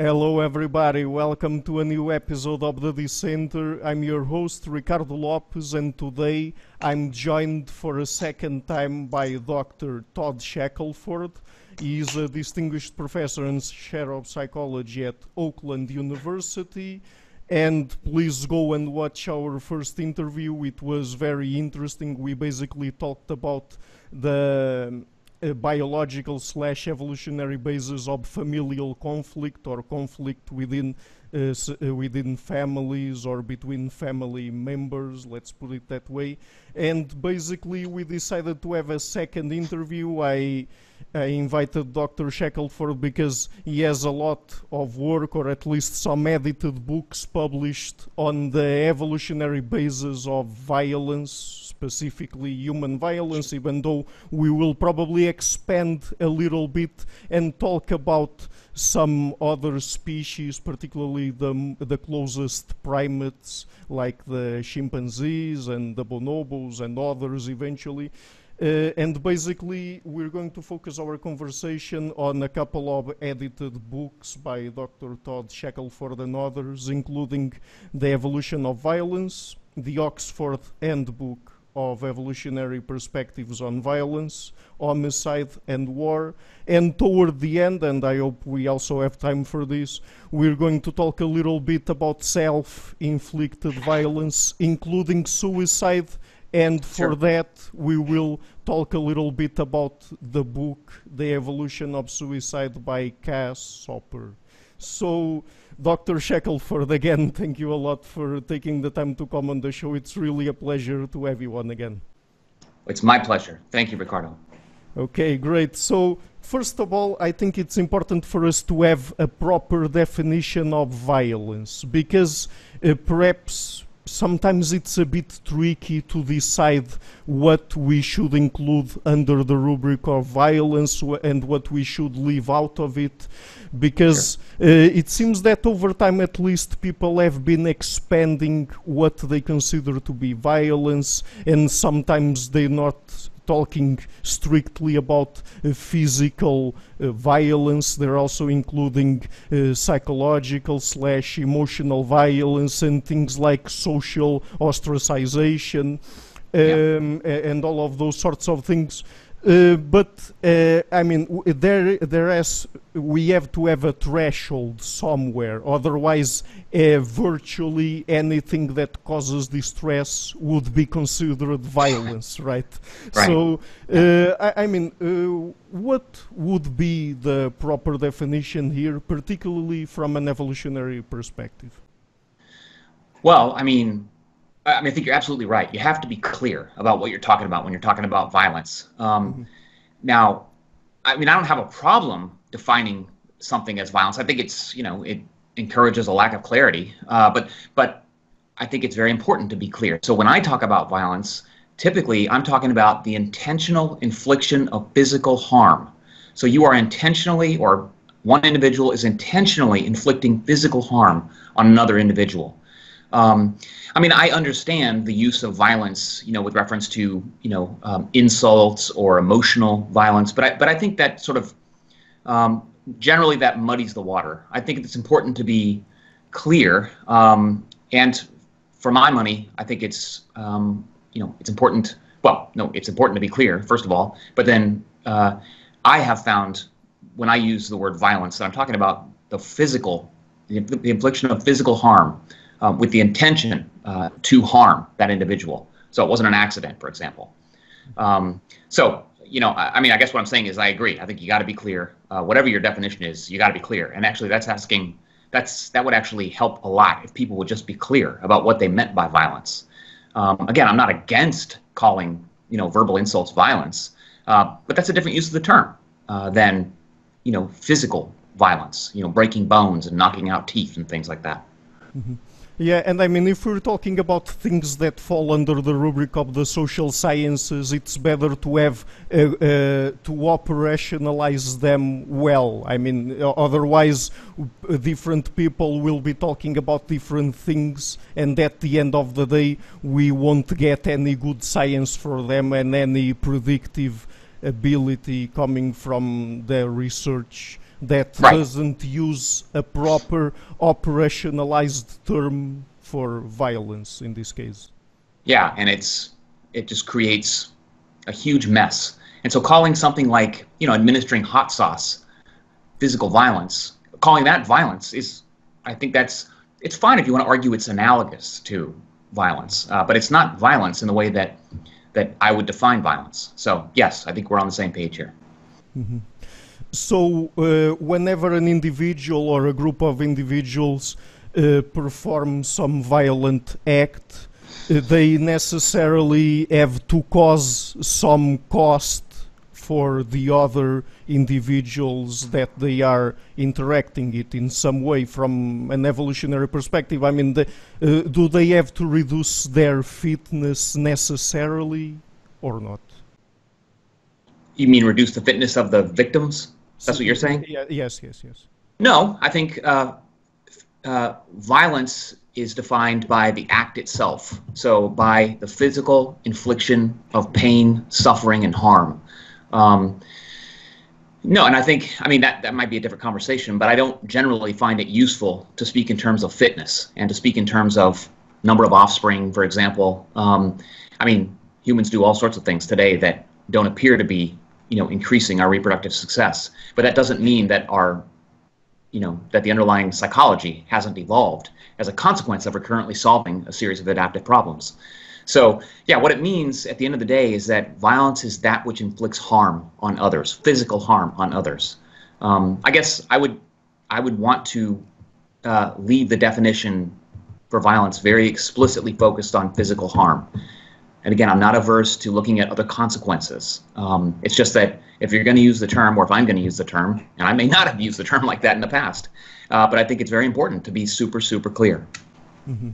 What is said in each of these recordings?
Hello everybody, welcome to a new episode of the Dissenter. I'm your host Ricardo Lopes, and today I'm joined for a second time by Dr. Todd Shackelford. He is a distinguished professor and chair of psychology at Oakland University. And please go and watch our first interview. It was very interesting. We basically talked about the biological / evolutionary basis of familial conflict or conflict within families or between family members, let's put it that way. And basically we decided to have a second interview. I invited Dr. Shackelford because he has a lot of work, or at least some edited books published on the evolutionary basis of violence, specifically human violence, even though we will probably expand a little bit and talk about some other species, particularly the closest primates like the chimpanzees and the bonobos and others eventually. And basically we're going to focus our conversation on a couple of edited books by Dr. Todd Shackelford and others, including The Evolution of Violence, the Oxford Handbook of Evolutionary Perspectives on Violence, Homicide and War. And toward the end, and I hope we also have time for this, we're going to talk a little bit about self-inflicted violence, including suicide. And for that, we will talk a little bit about the book, The Evolution of Suicide by Cas Soper. So, Dr. Shackelford, again, thank you a lot for taking the time to come on the show. It's really a pleasure to have you on again. It's my pleasure. Thank you, Ricardo. Okay, great. So, first of all, I think it's important for us to have a proper definition of violence, because perhaps sometimes it's a bit tricky to decide what we should include under the rubric of violence and what we should leave out of it, because it seems that over time at least people have been expanding what they consider to be violence, and sometimes they're not talking strictly about physical violence. They're also including psychological / emotional violence and things like social ostracization and all of those sorts of things. But I mean, we have to have a threshold somewhere. Otherwise, virtually anything that causes distress would be considered violence, right? So, I mean, what would be the proper definition here, particularly from an evolutionary perspective? Well, I think you're absolutely right. You have to be clear about what you're talking about when you're talking about violence. Now, I don't have a problem defining something as violence. I think it's, it encourages a lack of clarity. But I think it's very important to be clear. So when I talk about violence, typically I'm talking about the intentional infliction of physical harm. So you are intentionally, or one individual is intentionally inflicting physical harm on another individual. I understand the use of violence, with reference to, insults or emotional violence, but I think that sort of, generally that muddies the water. I think it's important to be clear, and for my money, I think it's, it's important, it's important to be clear, first of all, but then I have found when I use the word violence that I'm talking about the infliction of physical harm, with the intention to harm that individual. So it wasn't an accident, for example. I guess what I'm saying is I agree. I think you got to be clear. Whatever your definition is, you got to be clear. And actually, that would actually help a lot if people would just be clear about what they meant by violence. Again, I'm not against calling, verbal insults violence, but that's a different use of the term than, physical violence, breaking bones and knocking out teeth and things like that. Mm-hmm. Yeah, and if we're talking about things that fall under the rubric of the social sciences, it's better to have to operationalize them well. Otherwise, different people will be talking about different things, and at the end of the day, we won't get any good science for them and any predictive ability coming from the research that Right. doesn't use a proper operationalized term for violence in this case. Yeah, and it just creates a huge mess. And so calling something like, administering hot sauce physical violence, calling that violence is, I think it's fine if you want to argue it's analogous to violence, but it's not violence in the way that I would define violence. So yes, I think we're on the same page here. Mm-hmm. So whenever an individual or a group of individuals perform some violent act, they necessarily have to cause some cost for the other individuals that they are interacting it in some way from an evolutionary perspective. I mean, do they have to reduce their fitness necessarily or not? You mean reduce the fitness of the victims? That's what you're saying? Yeah, yes. No, I think violence is defined by the act itself. So by the physical infliction of pain, suffering, and harm. No, and I mean, that might be a different conversation, but I don't generally find it useful to speak in terms of fitness and to speak in terms of number of offspring, for example. I mean, humans do all sorts of things today that don't appear to be, increasing our reproductive success. But that doesn't mean that that the underlying psychology hasn't evolved as a consequence of currently solving a series of adaptive problems. So, yeah, what it means at the end of the day is that violence is that which inflicts harm on others, physical harm on others. I guess I would want to leave the definition for violence very explicitly focused on physical harm. And again, I'm not averse to looking at other consequences. It's just that if you're going to use the term, or if I'm going to use the term, and I may not have used the term like that in the past, but I think it's very important to be super, super clear. Mm-hmm.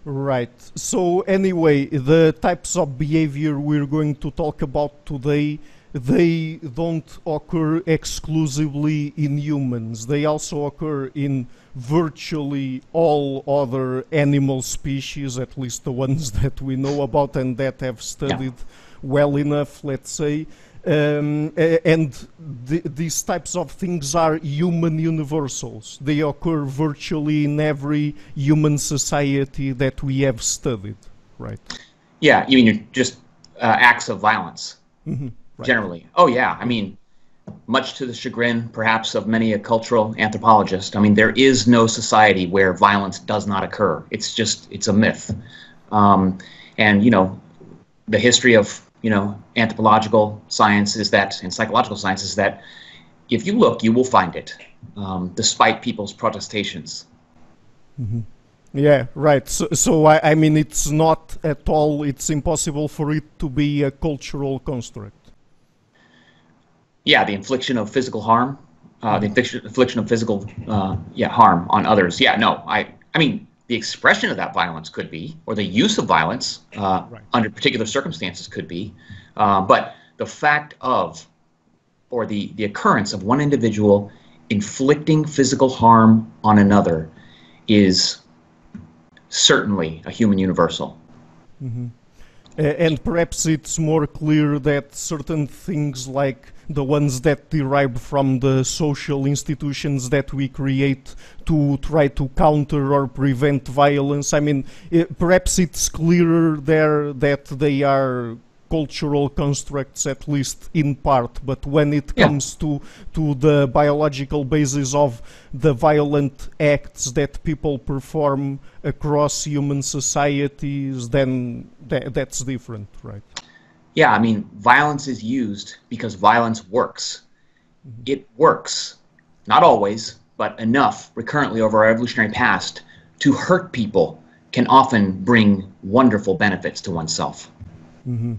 Right. So anyway, the types of behavior we're going to talk about today, they don't occur exclusively in humans. They also occur in virtually all other animal species, at least the ones that we know about and that have studied well enough, let's say. And these types of things are human universals. They occur virtually in every human society that we have studied, right? Yeah, you mean just acts of violence, right. Generally. Oh, yeah. I mean, much to the chagrin, perhaps, of many a cultural anthropologist, I mean, there is no society where violence does not occur. It's a myth. And, the history of anthropological science is that, and psychological science is that, if you look, you will find it, despite people's protestations. Mm-hmm. Yeah, right. So I mean, it's not at all, it's impossible for it to be a cultural construct. Yeah, the infliction of physical harm, the infliction of physical harm on others. Yeah, no, I mean, the expression of that violence could be, or the use of violence under particular circumstances could be, but the fact of, or the occurrence of one individual inflicting physical harm on another is certainly a human universal. Mm-hmm. And perhaps it's more clear that certain things like the ones that derive from the social institutions that we create to try to counter or prevent violence, I mean, perhaps it's clearer there that they are cultural constructs, at least in part, but when it comes to the biological basis of the violent acts that people perform across human societies, then that's different, right? Yeah, I mean, violence is used because violence works. Mm-hmm. It works, not always, but enough recurrently over our evolutionary past to hurt people can often bring wonderful benefits to oneself. Mm-hmm.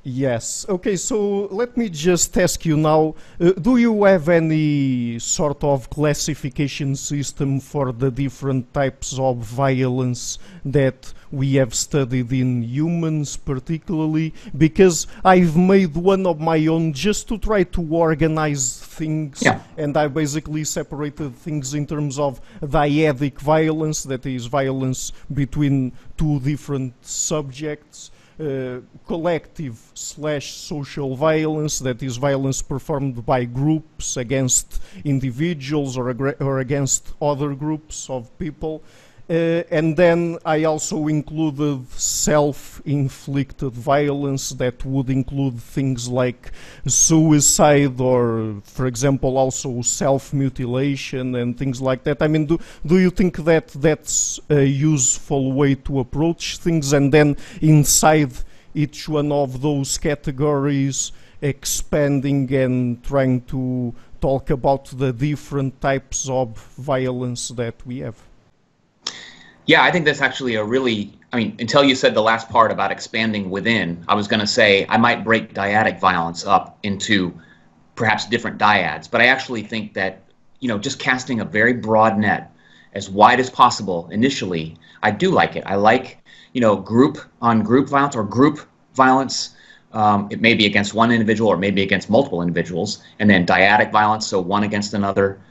Yes. Okay, so let me just ask you now, do you have any sort of classification system for the different types of violence that we have studied in humans particularly? Because I've made one of my own just to try to organize things, and I basically separated things in terms of dyadic violence, that is violence between two different subjects, collective/social violence, that is violence performed by groups against individuals or against other groups of people. And then I also included self-inflicted violence, that would include things like suicide or, for example, also self-mutilation and things like that. I mean, do you think that that's a useful way to approach things, and then inside each one of those categories expanding and trying to talk about the different types of violence that we have? Yeah, I think that's actually a really, I mean, until you said the last part about expanding within, I was going to say I might break dyadic violence up into perhaps different dyads, but I actually think that, just casting a very broad net as wide as possible initially, I do like it. I like, group on group violence or group violence. It may be against one individual or maybe against multiple individuals, and then dyadic violence, so one against another.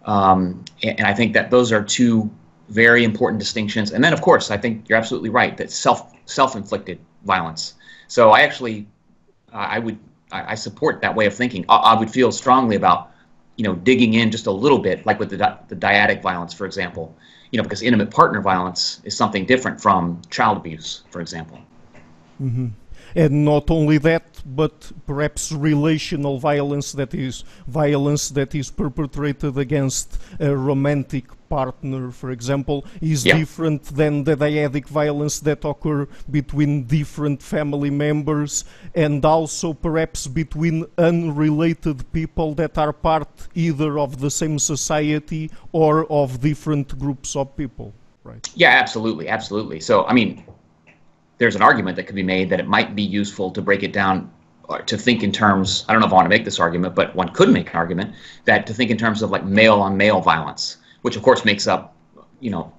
And I think that those are two very important distinctions. And then, of course, I think you're absolutely right that self-inflicted violence. So I actually, I support that way of thinking. I would feel strongly about, digging in just a little bit, like with the dyadic violence, for example, because intimate partner violence is something different from child abuse, for example. Mm-hmm. And not only that, but perhaps relational violence, that is violence that is perpetrated against a romantic partner, for example, is different than the dyadic violence that occur between different family members, and also perhaps between unrelated people that are part either of the same society or of different groups of people, right? Yeah, absolutely, absolutely. So, I mean, there's an argument that could be made that it might be useful to break it down, or to think in terms, I don't know if I want to make this argument, but one could make an argument that to think in terms of like male on male violence, which of course makes up, an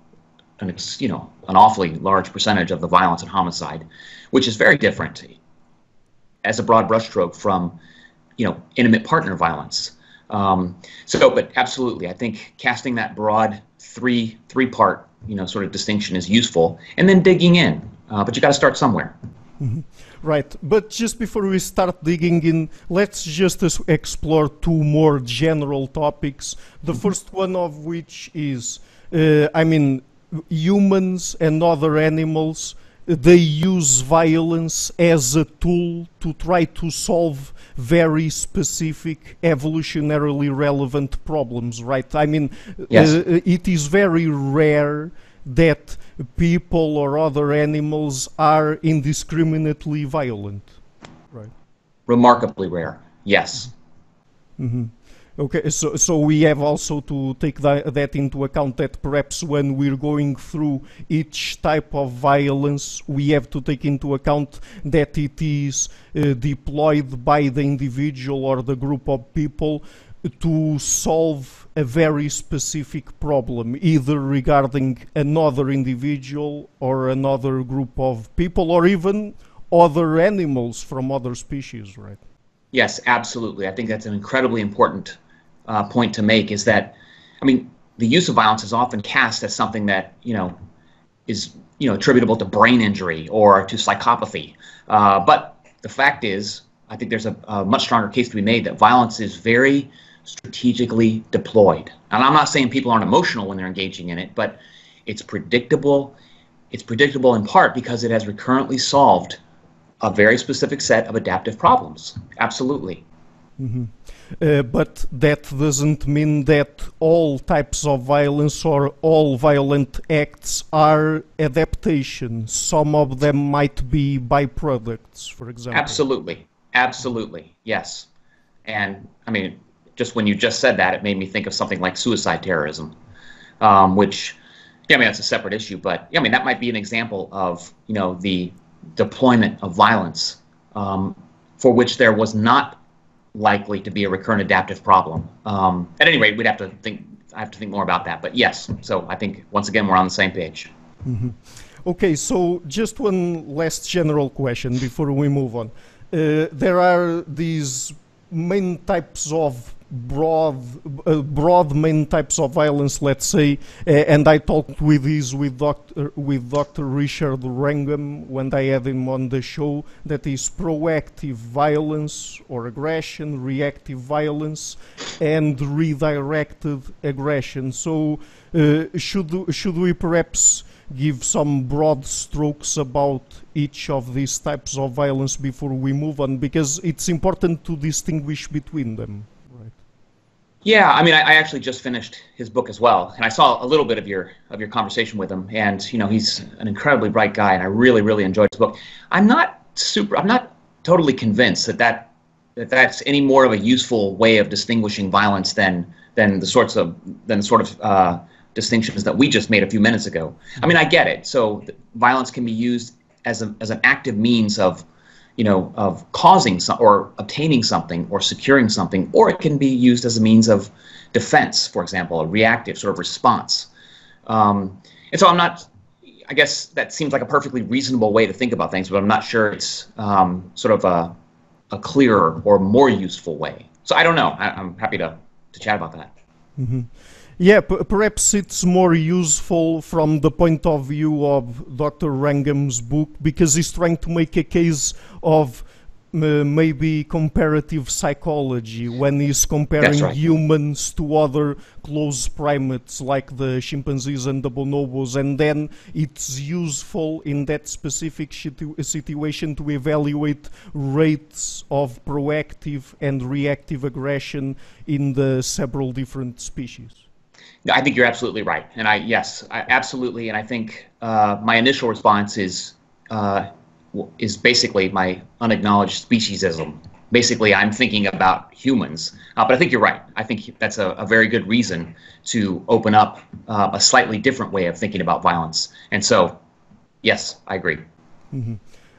awfully large percentage of the violence and homicide, which is very different as a broad brushstroke from, intimate partner violence. But absolutely, I think casting that broad three-part, sort of distinction is useful, and then digging in. But you got to start somewhere. Mm-hmm. Right. But just before we start digging in, let's just explore two more general topics. The first one of which is, humans and other animals, they use violence as a tool to try to solve very specific evolutionarily relevant problems, right? Yes. It is very rare that people or other animals are indiscriminately violent, right? Remarkably rare, yes. Mm-hmm. Okay, so we have also to take that into account, that perhaps when we're going through each type of violence, we have to take into account that it is deployed by the individual or the group of people to solve a very specific problem, either regarding another individual or another group of people, or even other animals from other species, right? Yes, absolutely. I think that's an incredibly important point to make, is that, the use of violence is often cast as something that, is, attributable to brain injury or to psychopathy. But the fact is, I think there's a much stronger case to be made that violence is very strategically deployed. And I'm not saying people aren't emotional when they're engaging in it, but it's predictable. It's predictable in part because it has recurrently solved a very specific set of adaptive problems. Absolutely. Mm-hmm. But that doesn't mean that all types of violence or all violent acts are adaptations. Some of them might be byproducts, for example. Absolutely. Absolutely. Yes. And just when you just said that, it made me think of something like suicide terrorism, which, that's a separate issue, but that might be an example of, the deployment of violence for which there was not likely to be a recurrent adaptive problem. At any rate, I have to think more about that, but yes, so I think once again, we're on the same page. Mm-hmm. Okay, so just one last general question before we move on. There are these main types of broad main types of violence, let's say, and I talked with Dr. Richard Wrangham when I had him on the show, that is proactive violence or aggression, reactive violence, and redirected aggression. So should we perhaps give some broad strokes about each of these types of violence before we move on, because it's important to distinguish between them? Yeah, I mean, I actually just finished his book as well, and I saw a little bit of your conversation with him, and he's an incredibly bright guy, and I really enjoyed his book. I'm not totally convinced that's any more of a useful way of distinguishing violence than the sort of distinctions that we just made a few minutes ago. I mean, I get it. So violence can be used as an active means of causing or obtaining something or securing something, or it can be used as a means of defense, for example, a reactive sort of response. And so I guess that seems like a perfectly reasonable way to think about things, but I'm not sure it's sort of a clearer or more useful way. So I don't know. I'm happy to chat about that. Mm-hmm. Yeah, perhaps it's more useful from the point of view of Dr. Wrangham's book, because he's trying to make a case of maybe comparative psychology when he's comparing humans to other close primates like the chimpanzees and the bonobos, and then it's useful in that specific situation to evaluate rates of proactive and reactive aggression in the several different species. I think you're absolutely right, and absolutely, and I think my initial response is basically my unacknowledged speciesism. Basically, I'm thinking about humans, but I think you're right. I think that's a very good reason to open up a slightly different way of thinking about violence, and so, yes, I agree. Mm-hmm.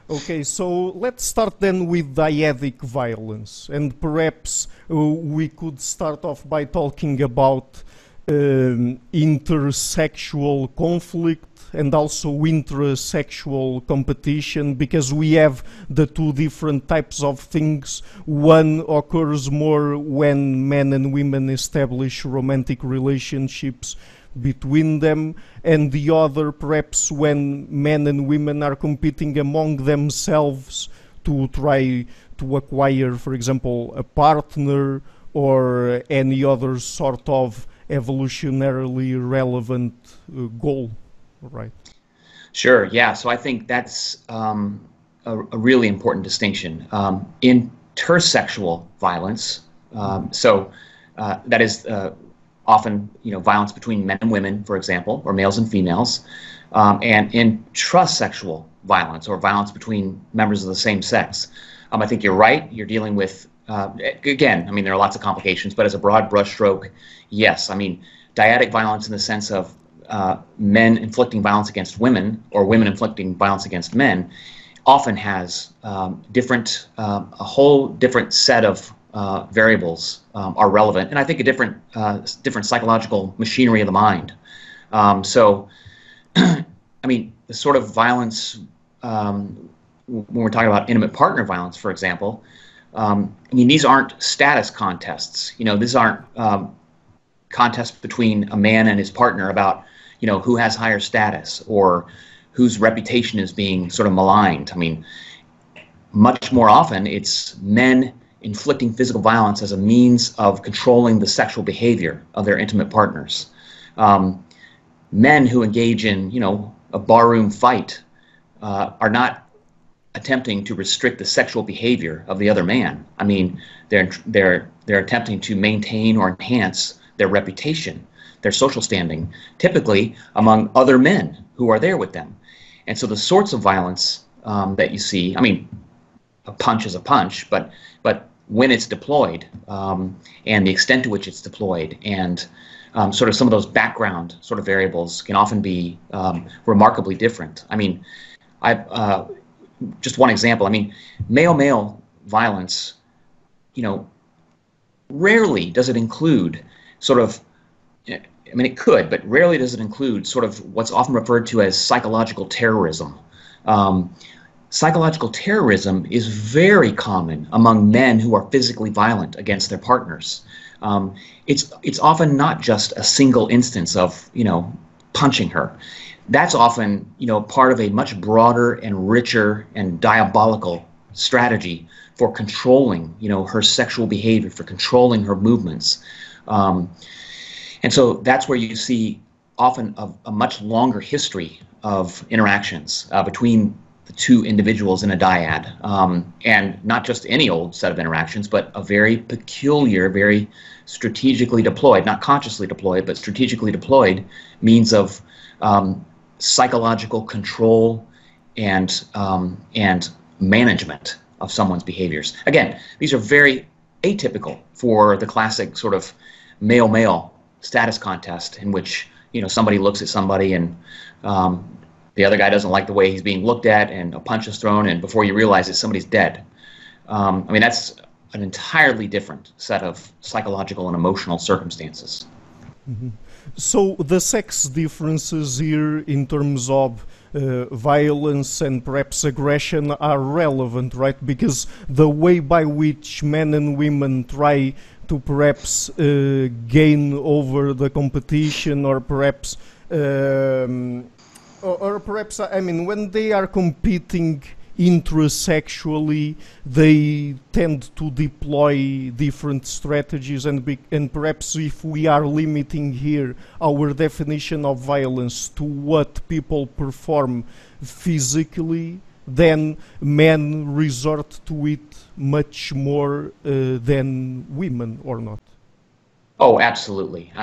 Okay, so let's start then with dyadic violence, and perhaps we could start off by talking about intersexual conflict and also intrasexual competition, because we have the two different types of things. One occurs more when men and women establish romantic relationships between them, and the other perhaps when men and women are competing among themselves to try to acquire, for example, a partner or any other sort of evolutionarily relevant goal, right? Sure, yeah. So I think that's a really important distinction. Intersexual violence, that is often violence between men and women, for example, or males and females, and intrasexual violence, or violence between members of the same sex. I think you're right. You're dealing with again, I mean, there are lots of complications, but as a broad brushstroke, yes. I mean, dyadic violence in the sense of men inflicting violence against women or women inflicting violence against men often has a whole different set of variables are relevant, and I think a different psychological machinery of the mind. So, I mean, the sort of violence when we're talking about intimate partner violence, for example. I mean, these aren't status contests. These aren't contests between a man and his partner about, who has higher status or whose reputation is being sort of maligned. I mean, much more often it's men inflicting physical violence as a means of controlling the sexual behavior of their intimate partners. Men who engage in, a barroom fight are not attempting to restrict the sexual behavior of the other man. I mean, they're attempting to maintain or enhance their reputation, their social standing, typically among other men who are there with them. And so the sorts of violence that you see, I mean, a punch is a punch, but when it's deployed and the extent to which it's deployed and sort of some of those background sort of variables can often be remarkably different. I mean, just one example. I mean, male-male violence, rarely does it include sort of, I mean, it could, but rarely does it include sort of what's often referred to as psychological terrorism. Psychological terrorism is very common among men who are physically violent against their partners. It's often not just a single instance of, punching her. That's often, part of a much broader and richer and diabolical strategy for controlling, her sexual behavior, for controlling her movements. And so that's where you see often a much longer history of interactions between the two individuals in a dyad, and not just any old set of interactions, but a very peculiar, very strategically deployed, not consciously deployed, but strategically deployed means of psychological control and management of someone's behaviors. Again, these are very atypical for the classic sort of male-male status contest in which somebody looks at somebody and the other guy doesn't like the way he's being looked at, and a punch is thrown, and before you realize it, somebody's dead. That's an entirely different set of psychological and emotional circumstances. Mm-hmm. So the sex differences here in terms of violence and perhaps aggression are relevant, right? Because the way by which men and women try to perhaps gain over the competition, or perhaps when they are competing intrasexually, they tend to deploy different strategies, and perhaps if we are limiting here our definition of violence to what people perform physically, then men resort to it much more than women, or not? Oh, absolutely.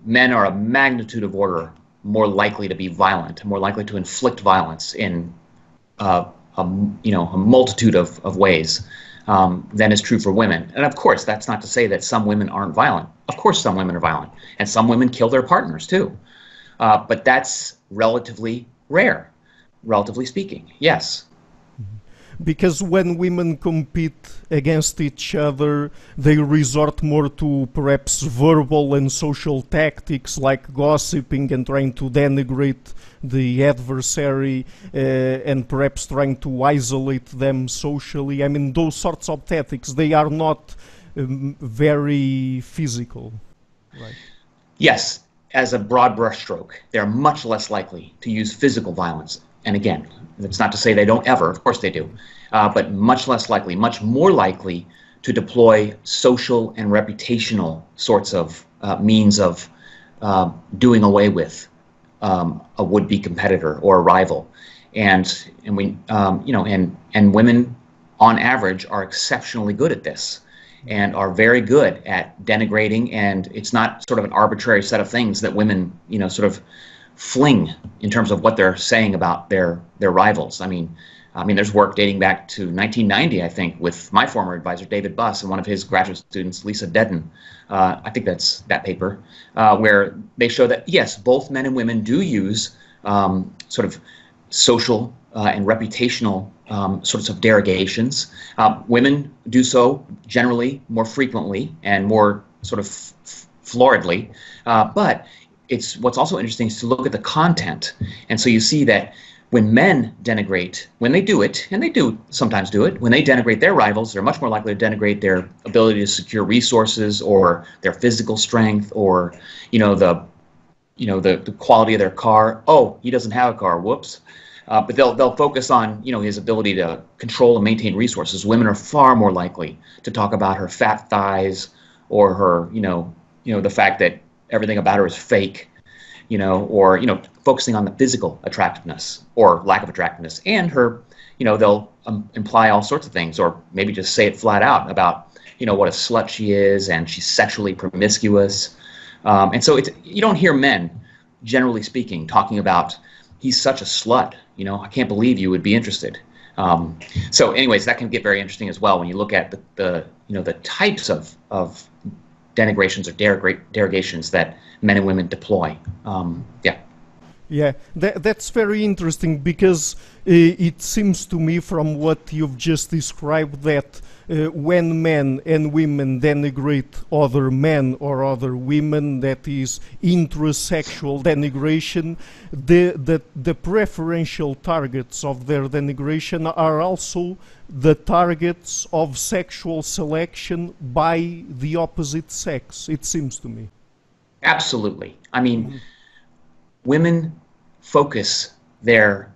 Men are a magnitude of order more likely to be violent, more likely to inflict violence in a multitude of ways than is true for women. And of course, that's not to say that some women aren't violent. Of course, some women are violent, and some women kill their partners too. But that's relatively rare, relatively speaking. Yes. Because when women compete against each other, they resort more to perhaps verbal and social tactics like gossiping and trying to denigrate the adversary, and perhaps trying to isolate them socially. Those sorts of tactics, they are not very physical, right? Yes, as a broad brushstroke, they're much less likely to use physical violence. And again, that's not to say they don't ever, of course they do, but much less likely, much more likely to deploy social and reputational sorts of means of doing away with a would-be competitor or a rival. And women on average are exceptionally good at this and are very good at denigrating, and it's not sort of an arbitrary set of things that women sort of fling in terms of what they're saying about their rivals. There's work dating back to 1990, I think, with my former advisor, David Buss, and one of his graduate students, Lisa Dedden. I think that's that paper, where they show that, yes, both men and women do use sort of social and reputational sorts of derogations. Women do so generally more frequently and more sort of floridly, but what's also interesting is to look at the content. And so you see that when men denigrate, when they do it, and they do sometimes do it, when they denigrate their rivals, they're much more likely to denigrate their ability to secure resources or their physical strength or, the quality of their car. Oh, he doesn't have a car, whoops. But they'll focus on, his ability to control and maintain resources. Women are far more likely to talk about her fat thighs or her, the fact that everything about her is fake, or focusing on the physical attractiveness or lack of attractiveness, and her, they'll imply all sorts of things, or maybe just say it flat out about, what a slut she is, and she's sexually promiscuous, and so you don't hear men, generally speaking, talking about he's such a slut, I can't believe you would be interested. So, anyways, that can get very interesting as well when you look at the types of denigrations or derogations that men and women deploy. Yeah, that's very interesting, because it seems to me from what you've just described that when men and women denigrate other men or other women, that is intrasexual denigration, the preferential targets of their denigration are also the targets of sexual selection by the opposite sex, it seems to me. Absolutely. I mean, women focus their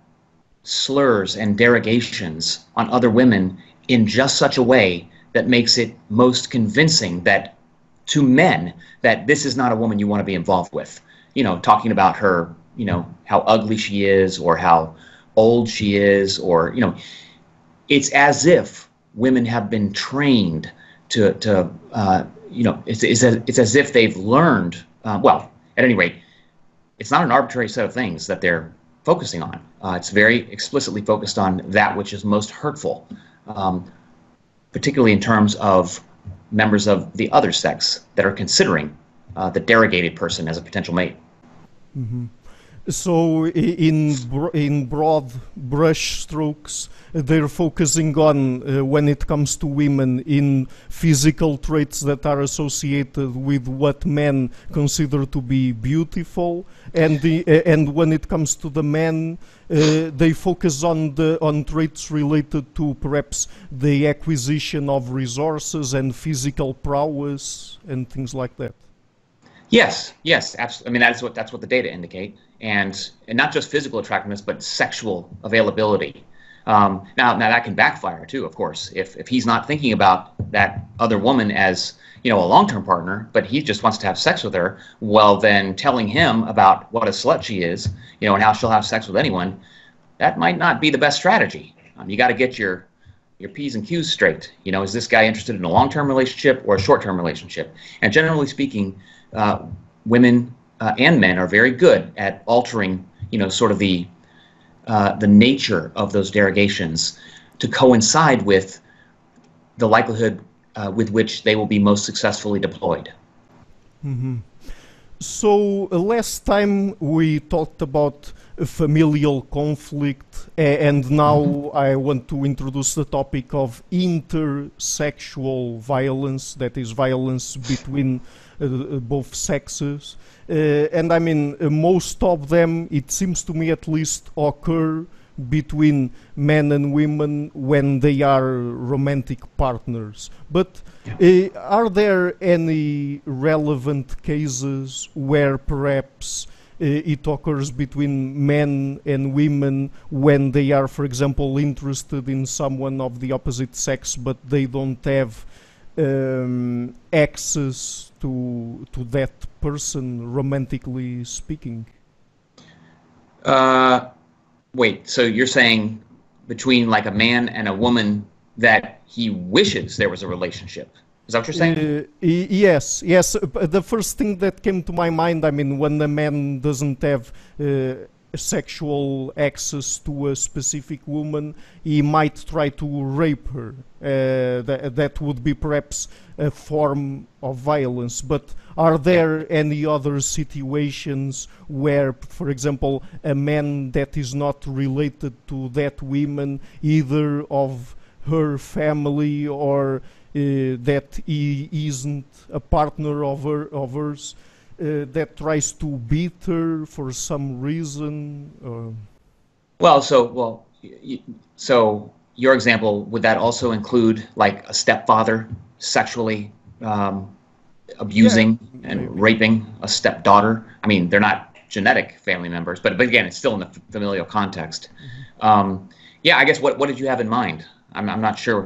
slurs and derogations on other women in just such a way that makes it most convincing that to men that this is not a woman you want to be involved with. You know, talking about her, you know, how ugly she is or how old she is, or, you know, it's as if women have been trained to you know, it's as if they've learned, well, at any rate, it's not an arbitrary set of things that they're focusing on. It's very explicitly focused on that which is most hurtful, particularly in terms of members of the other sex that are considering the derogated person as a potential mate. Mm-hmm. So in broad brush strokes, they're focusing on, when it comes to women, in physical traits that are associated with what men consider to be beautiful, and when it comes to the men, they focus on traits related to perhaps the acquisition of resources and physical prowess and things like that. Yes, yes, absolutely. I mean, that's what the data indicate, and not just physical attractiveness, but sexual availability. Now that can backfire too, of course. If he's not thinking about that other woman as, you know, a long-term partner, but he just wants to have sex with her, well, then telling him about what a slut she is, you know, and how she'll have sex with anyone, that might not be the best strategy. You got to get your P's and Q's straight. You know, is this guy interested in a long-term relationship or a short-term relationship? And generally speaking, women and men are very good at altering, you know, sort of the nature of those derogations to coincide with the likelihood with which they will be most successfully deployed. Mm-hmm. So last time we talked about familial conflict, and now I want to introduce the topic of intersexual violence, that is violence between both sexes. And I mean, most of them, it seems to me at least, occur between men and women when they are romantic partners. But are there any relevant cases where perhaps it occurs between men and women when they are, for example, interested in someone of the opposite sex, but they don't have access to that person, romantically speaking? Wait, so you're saying between like a man and a woman that he wishes there was a relationship? Is that what you're saying? Yes. The first thing that came to my mind, I mean, when a man doesn't have sexual access to a specific woman, he might try to rape her. That would be perhaps a form of violence. But are there any other situations where, for example, a man that is not related to that woman, either of her family or that he isn't a partner of hers, that tries to beat her for some reason? So your example, would that also include like a stepfather sexually abusing and raping a stepdaughter? I mean, they're not genetic family members, but again, it's still in the familial context. Yeah, I guess what did you have in mind? I'm not sure.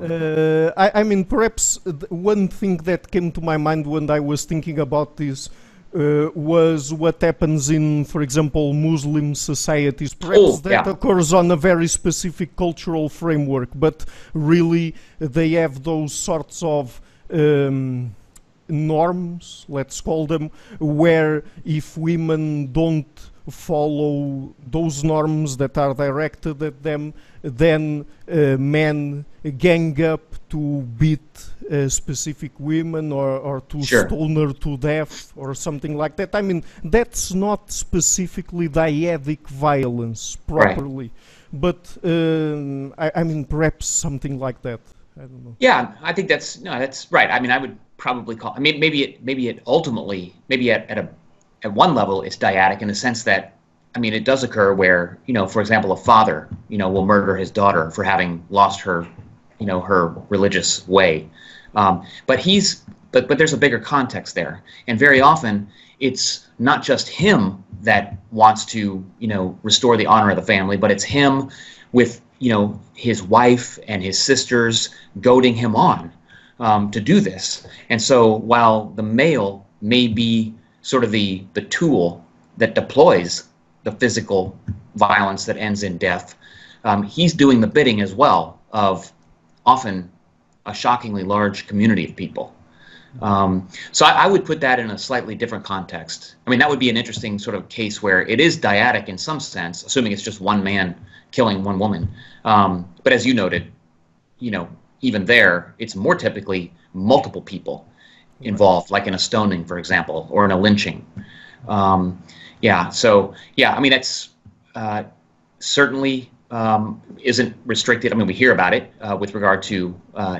I mean, perhaps one thing that came to my mind when I was thinking about this was what happens in, for example, Muslim societies. Perhaps that occurs on a very specific cultural framework, but really they have those sorts of norms, let's call them, where if women don't follow those norms that are directed at them, then men gang up to beat specific women or to stone her to death or something like that. I mean, that's not specifically dyadic violence properly, but I mean, perhaps something like that. I don't know. Yeah, I think that's right. I mean, I would probably call. I mean, maybe it ultimately, maybe at one level, it's dyadic in the sense that, I mean, it does occur where, for example, a father, will murder his daughter for having lost her, her religious way. But there's a bigger context there, and very often it's not just him that wants to, restore the honor of the family, but it's him with, his wife and his sisters goading him on to do this. And so while the male may be sort of the tool that deploys the physical violence that ends in death, he's doing the bidding as well of often a shockingly large community of people. So I would put that in a slightly different context. I mean, that would be an interesting sort of case where it is dyadic in some sense, assuming it's just one man killing one woman. But as you noted, even there, it's more typically multiple people involved, like in a stoning, for example, or in a lynching. I mean, that's certainly isn't restricted. I mean, we hear about it with regard to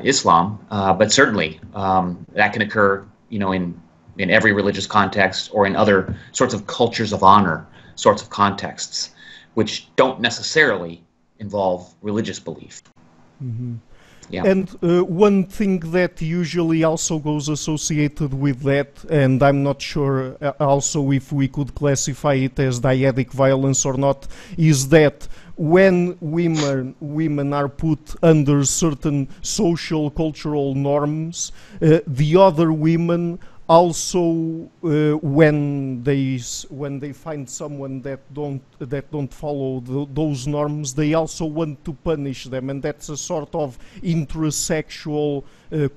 Islam, but certainly that can occur, in every religious context or in other sorts of cultures of honor sorts of contexts, which don't necessarily involve religious belief. Mm-hmm. Yeah. And one thing that usually also goes associated with that, and I'm not sure also if we could classify it as dyadic violence or not, is that when women are put under certain social cultural norms, the other women also, when they find someone that don't follow those norms, they also want to punish them, and that's a sort of intrasexual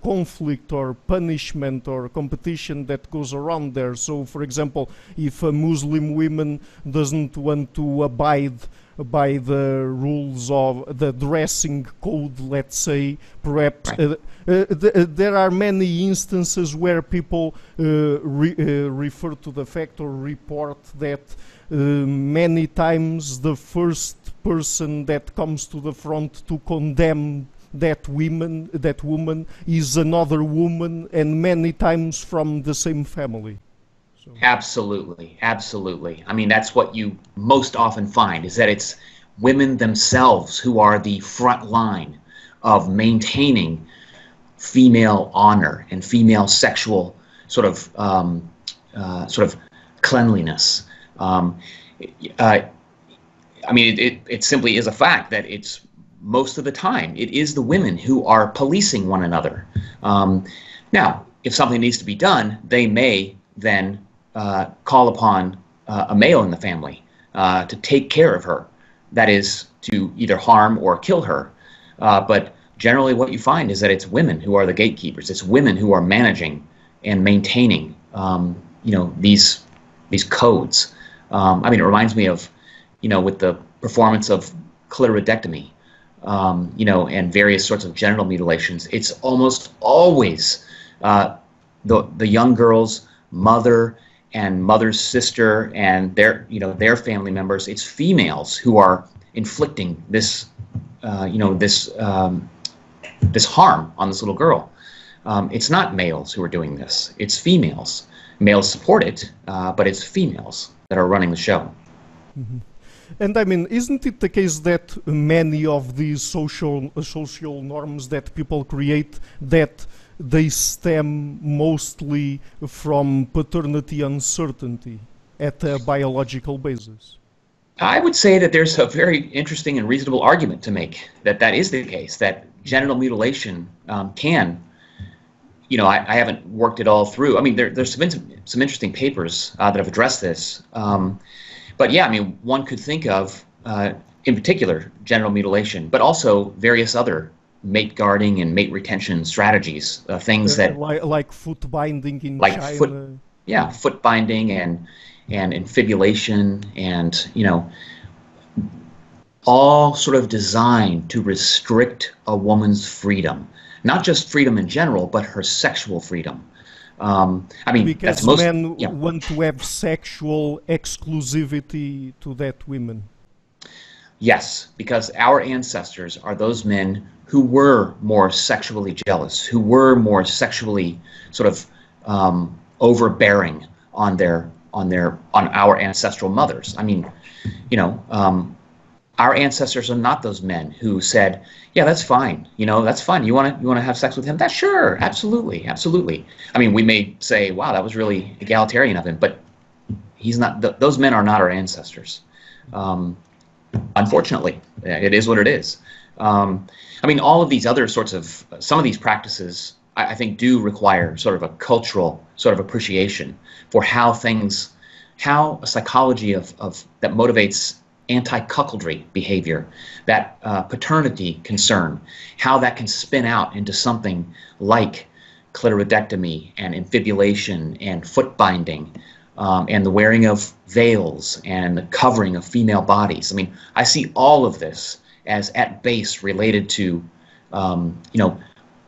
conflict or punishment or competition that goes around there. So, for example, if a Muslim woman doesn't want to abide by the rules of the dressing code, let's say, perhaps there are many instances where people refer to the fact or report that many times the first person that comes to the front to condemn that woman is another woman, and many times from the same family. So. Absolutely. I mean, that's what you most often find, is that it's women themselves who are the front line of maintaining female honor and female sexual sort of cleanliness. I mean, it simply is a fact that it's most of the time it is the women who are policing one another. Now, if something needs to be done, they may then call upon a male in the family to take care of her. That is, to either harm or kill her. But generally what you find is that it's women who are the gatekeepers. It's women who are managing and maintaining, these codes. I mean, it reminds me of, with the performance of clitoridectomy, and various sorts of genital mutilations. It's almost always the young girl's mother and mother's sister and their family members. It's females who are inflicting this this harm on this little girl. It's not males who are doing this. It's females. Males support it, but it's females that are running the show. Mm-hmm. And I mean, isn't it the case that many of these social norms that people create, that they stem mostly from paternity uncertainty at a biological basis? I would say that there's a very interesting and reasonable argument to make that is the case, that genital mutilation can, I haven't worked it all through. I mean, there's been some interesting papers that have addressed this. But yeah, I mean, one could think of, in particular, genital mutilation, but also various other mate guarding and mate retention strategies, things that like foot binding in China. Foot binding and infibulation, and all sort of designed to restrict a woman's freedom, not just freedom in general, but her sexual freedom. I mean, because that's most, men want to have sexual exclusivity to that women. Yes, because our ancestors are those men who were more sexually jealous, who were more sexually sort of overbearing on our ancestral mothers. I mean, you know, our ancestors are not those men who said, "Yeah, that's fine. You know, that's fine. You want to have sex with him? That's sure, absolutely, absolutely." I mean, we may say, "Wow, that was really egalitarian of him," but he's not. Those men are not our ancestors. Unfortunately, it is what it is. I mean, all of these other sorts of, some of these practices, I think, do require sort of a cultural sort of appreciation for how a psychology that motivates anti-cuckoldry behavior, that paternity concern, how that can spin out into something like clitoridectomy and infibulation and foot binding, and the wearing of veils and the covering of female bodies. I mean, I see all of this as at base related to, you know,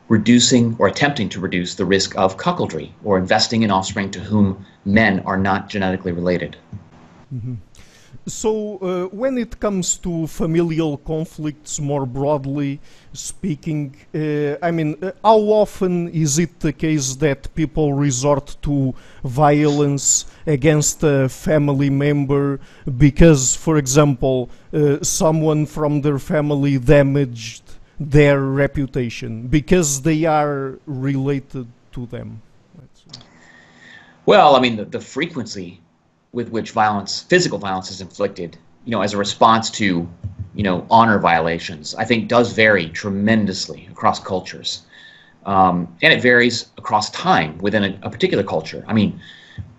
reducing or attempting to reduce the risk of cuckoldry or investing in offspring to whom men are not genetically related. Mm-hmm. So when it comes to familial conflicts, more broadly speaking, I mean, how often is it the case that people resort to violence against a family member because, for example, someone from their family damaged their reputation because they are related to them? Well, I mean, the frequency with which physical violence is inflicted, you know, as a response to, you know, honor violations, I think does vary tremendously across cultures. And it varies across time within a particular culture. I mean,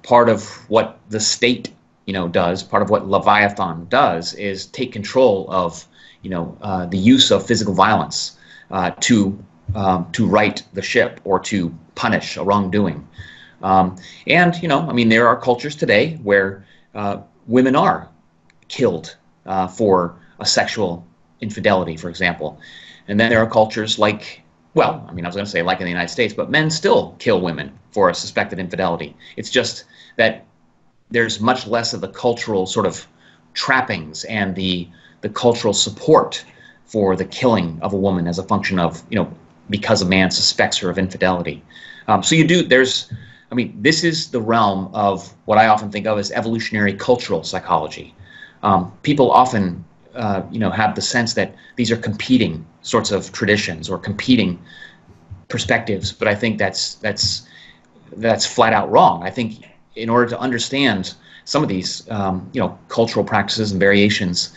part of what the state, you know, does, part of what Leviathan does is take control of, you know, the use of physical violence to right the ship or to punish a wrongdoing. And, you know, I mean, there are cultures today where women are killed for a sexual infidelity, for example. And then there are cultures like, well, I mean, I was going to say like in the United States, but men still kill women for a suspected infidelity. It's just that there's much less of the cultural sort of trappings and the cultural support for the killing of a woman as a function of, you know, because a man suspects her of infidelity. So I mean, this is the realm of what I often think of as evolutionary cultural psychology. People often, you know, have the sense that these are competing sorts of traditions or competing perspectives, but I think that's flat out wrong. I think in order to understand some of these, you know, cultural practices and variations,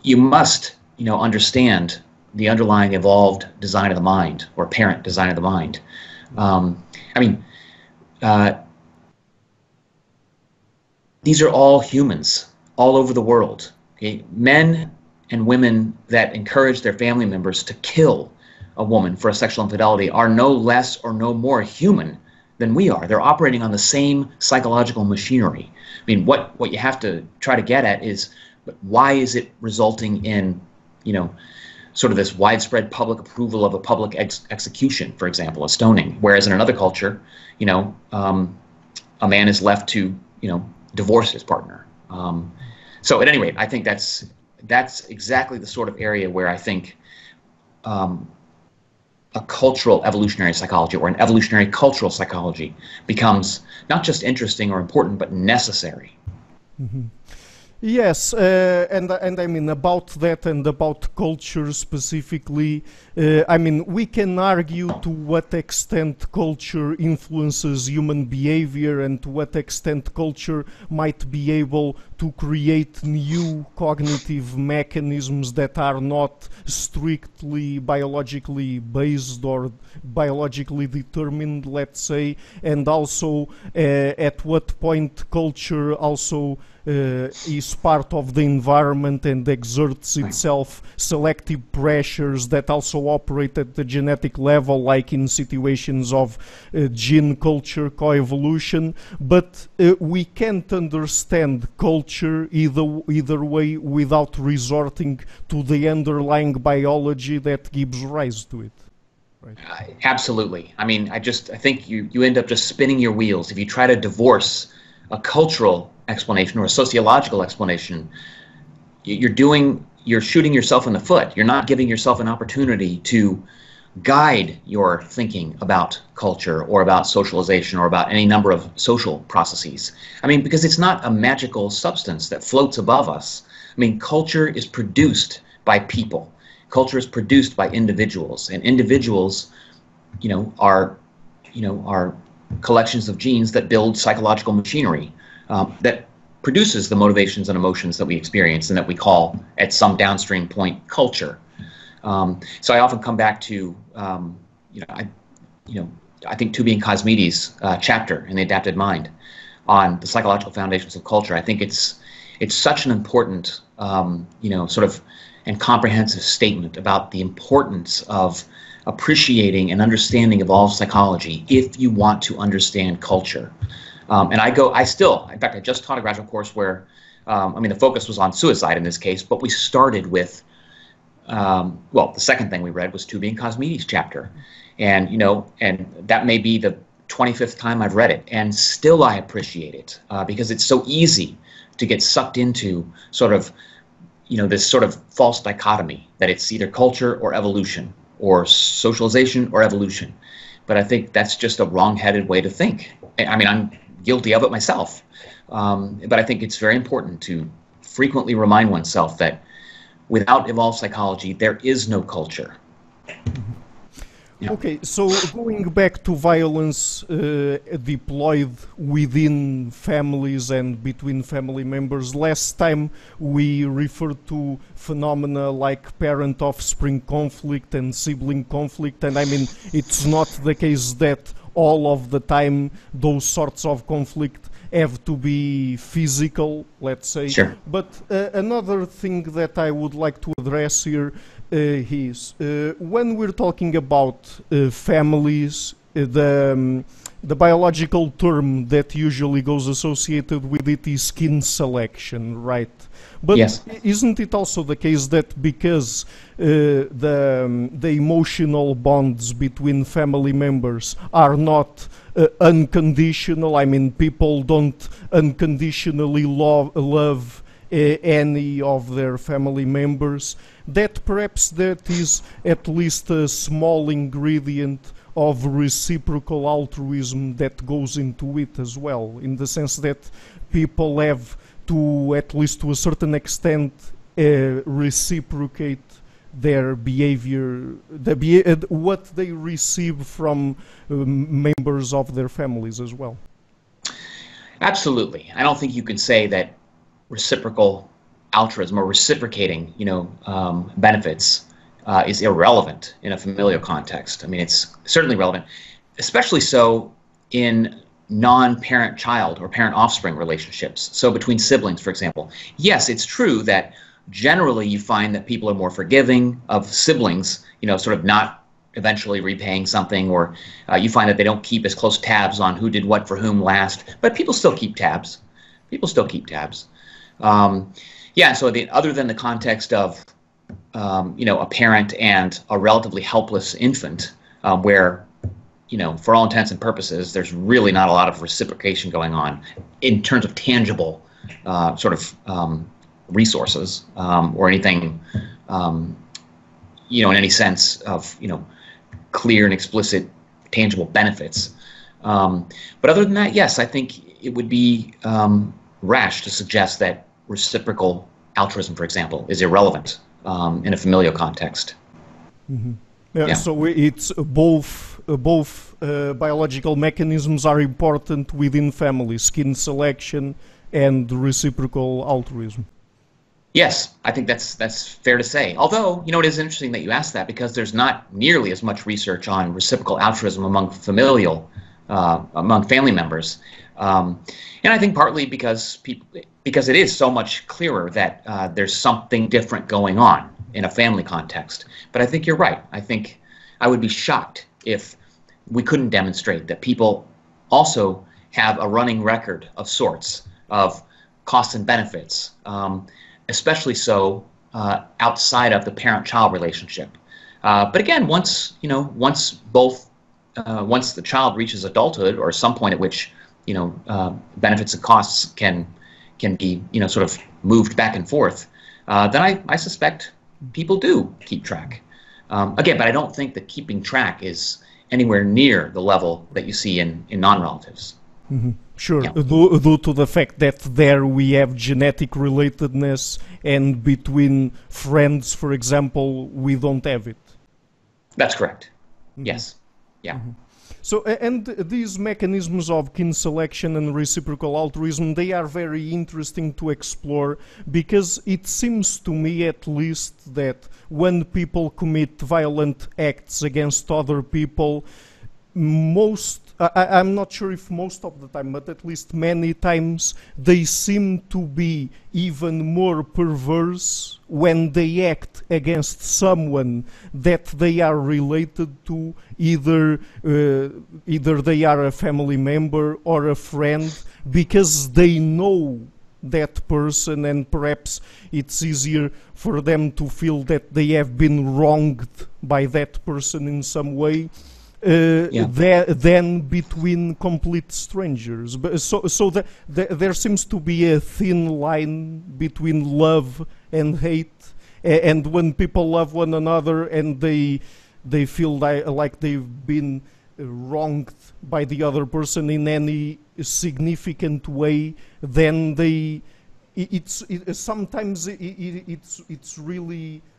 you must, you know, understand the underlying evolved design of the mind or apparent design of the mind. I mean, these are all humans all over the world. Okay? Men and women that encourage their family members to kill a woman for a sexual infidelity are no less or no more human than we are. They're operating on the same psychological machinery. I mean, what you have to try to get at is, why is it resulting in, you know, sort of this widespread public approval of a public execution, for example, a stoning, whereas in another culture, you know, a man is left to, you know, divorce his partner. So at any rate, I think that's exactly the sort of area where I think a cultural evolutionary psychology or an evolutionary cultural psychology becomes not just interesting or important, but necessary. Mm-hmm. Yes, and I mean about that and about culture specifically, I mean we can argue to what extent culture influences human behavior and to what extent culture might be able to create new cognitive mechanisms that are not strictly biologically based or biologically determined, let's say, and also at what point culture also is part of the environment and exerts itself selective pressures that also operate at the genetic level, like in situations of gene culture coevolution. But we can't understand culture either way without resorting to the underlying biology that gives rise to it. Right. Absolutely. I mean, I think you end up just spinning your wheels if you try to divorce a cultural explanation or a sociological explanation you're shooting yourself in the foot. You're not giving yourself an opportunity to guide your thinking about culture or about socialization or about any number of social processes. I mean, because it's not a magical substance that floats above us. I mean, culture is produced by people. Culture is produced by individuals, and individuals, are collections of genes that build psychological machinery that produces the motivations and emotions that we experience and that we call, at some downstream point, culture. So I often come back to, I think Tubi and Cosmides' chapter in The Adapted Mind on the psychological foundations of culture. I think it's such an important, sort of and comprehensive statement about the importance of appreciating and understanding evolved psychology if you want to understand culture. And in fact, I just taught a graduate course where, the focus was on suicide in this case, but we started with, the second thing we read was Tubi and Cosmides' chapter. And, and that may be the 25th time I've read it, and still I appreciate it because it's so easy to get sucked into sort of, this sort of false dichotomy that it's either culture or evolution or socialization or evolution. But I think that's just a wrong-headed way to think. I mean, I'm guilty of it myself. But I think it's very important to frequently remind oneself that without evolved psychology, there is no culture. Yeah. Okay, so going back to violence deployed within families and between family members, last time we referred to phenomena like parent-offspring conflict and sibling conflict, and I mean, it's not the case that all of the time those sorts of conflict have to be physical, let's say. Sure. But another thing that I would like to address here is when we're talking about families, the biological term that usually goes associated with it is skin selection, right? But yes. Isn't it also the case that because the emotional bonds between family members are not unconditional, I mean, people don't unconditionally love any of their family members, that perhaps that is at least a small ingredient of reciprocal altruism that goes into it as well, in the sense that people have to, at least to a certain extent, reciprocate their behavior, what they receive from members of their families as well. Absolutely. I don't think you can say that reciprocal altruism or reciprocating, benefits is irrelevant in a familial context. I mean, it's certainly relevant, especially so in non-parent-child or parent-offspring relationships. So between siblings, for example. Yes, it's true that generally you find that people are more forgiving of siblings, sort of not eventually repaying something, or you find that they don't keep as close tabs on who did what for whom last, but people still keep tabs. Yeah, so other than the context of, a parent and a relatively helpless infant, where, for all intents and purposes, there's really not a lot of reciprocation going on in terms of tangible resources or anything, in any sense of, clear and explicit tangible benefits. But other than that, yes, I think it would be rash to suggest that reciprocal altruism, for example, is irrelevant in a familial context. Mm-hmm. Yeah. So it's both biological mechanisms are important within families, skin selection and reciprocal altruism. Yes, I think that's fair to say. Although, it is interesting that you asked that, because there's not nearly as much research on reciprocal altruism among family members. And I think partly because it is so much clearer that there's something different going on in a family context. But I think you're right. I think I would be shocked if we couldn't demonstrate that people also have a running record of sorts of costs and benefits, especially so outside of the parent-child relationship. But again, once the child reaches adulthood, or some point at which benefits and costs can can be, sort of moved back and forth, then I suspect people do keep track. Again, but I don't think that keeping track is anywhere near the level that you see in non-relatives. Mm-hmm. Sure, Yeah. due to the fact that there we have genetic relatedness, and between friends, for example, we don't have it. That's correct. Mm-hmm. Yes. Yeah. Mm-hmm. So, and these mechanisms of kin selection and reciprocal altruism, they are very interesting to explore, because it seems to me, at least, that when people commit violent acts against other people, I'm not sure if most of the time, but at least many times, they seem to be even more perverse when they act against someone that they are related to, either they are a family member or a friend, because they know that person, and perhaps it's easier for them to feel that they have been wronged by that person in some way. Than between complete strangers. So there seems to be a thin line between love and hate, and when people love one another and they feel like they've been wronged by the other person in any significant way, then sometimes it's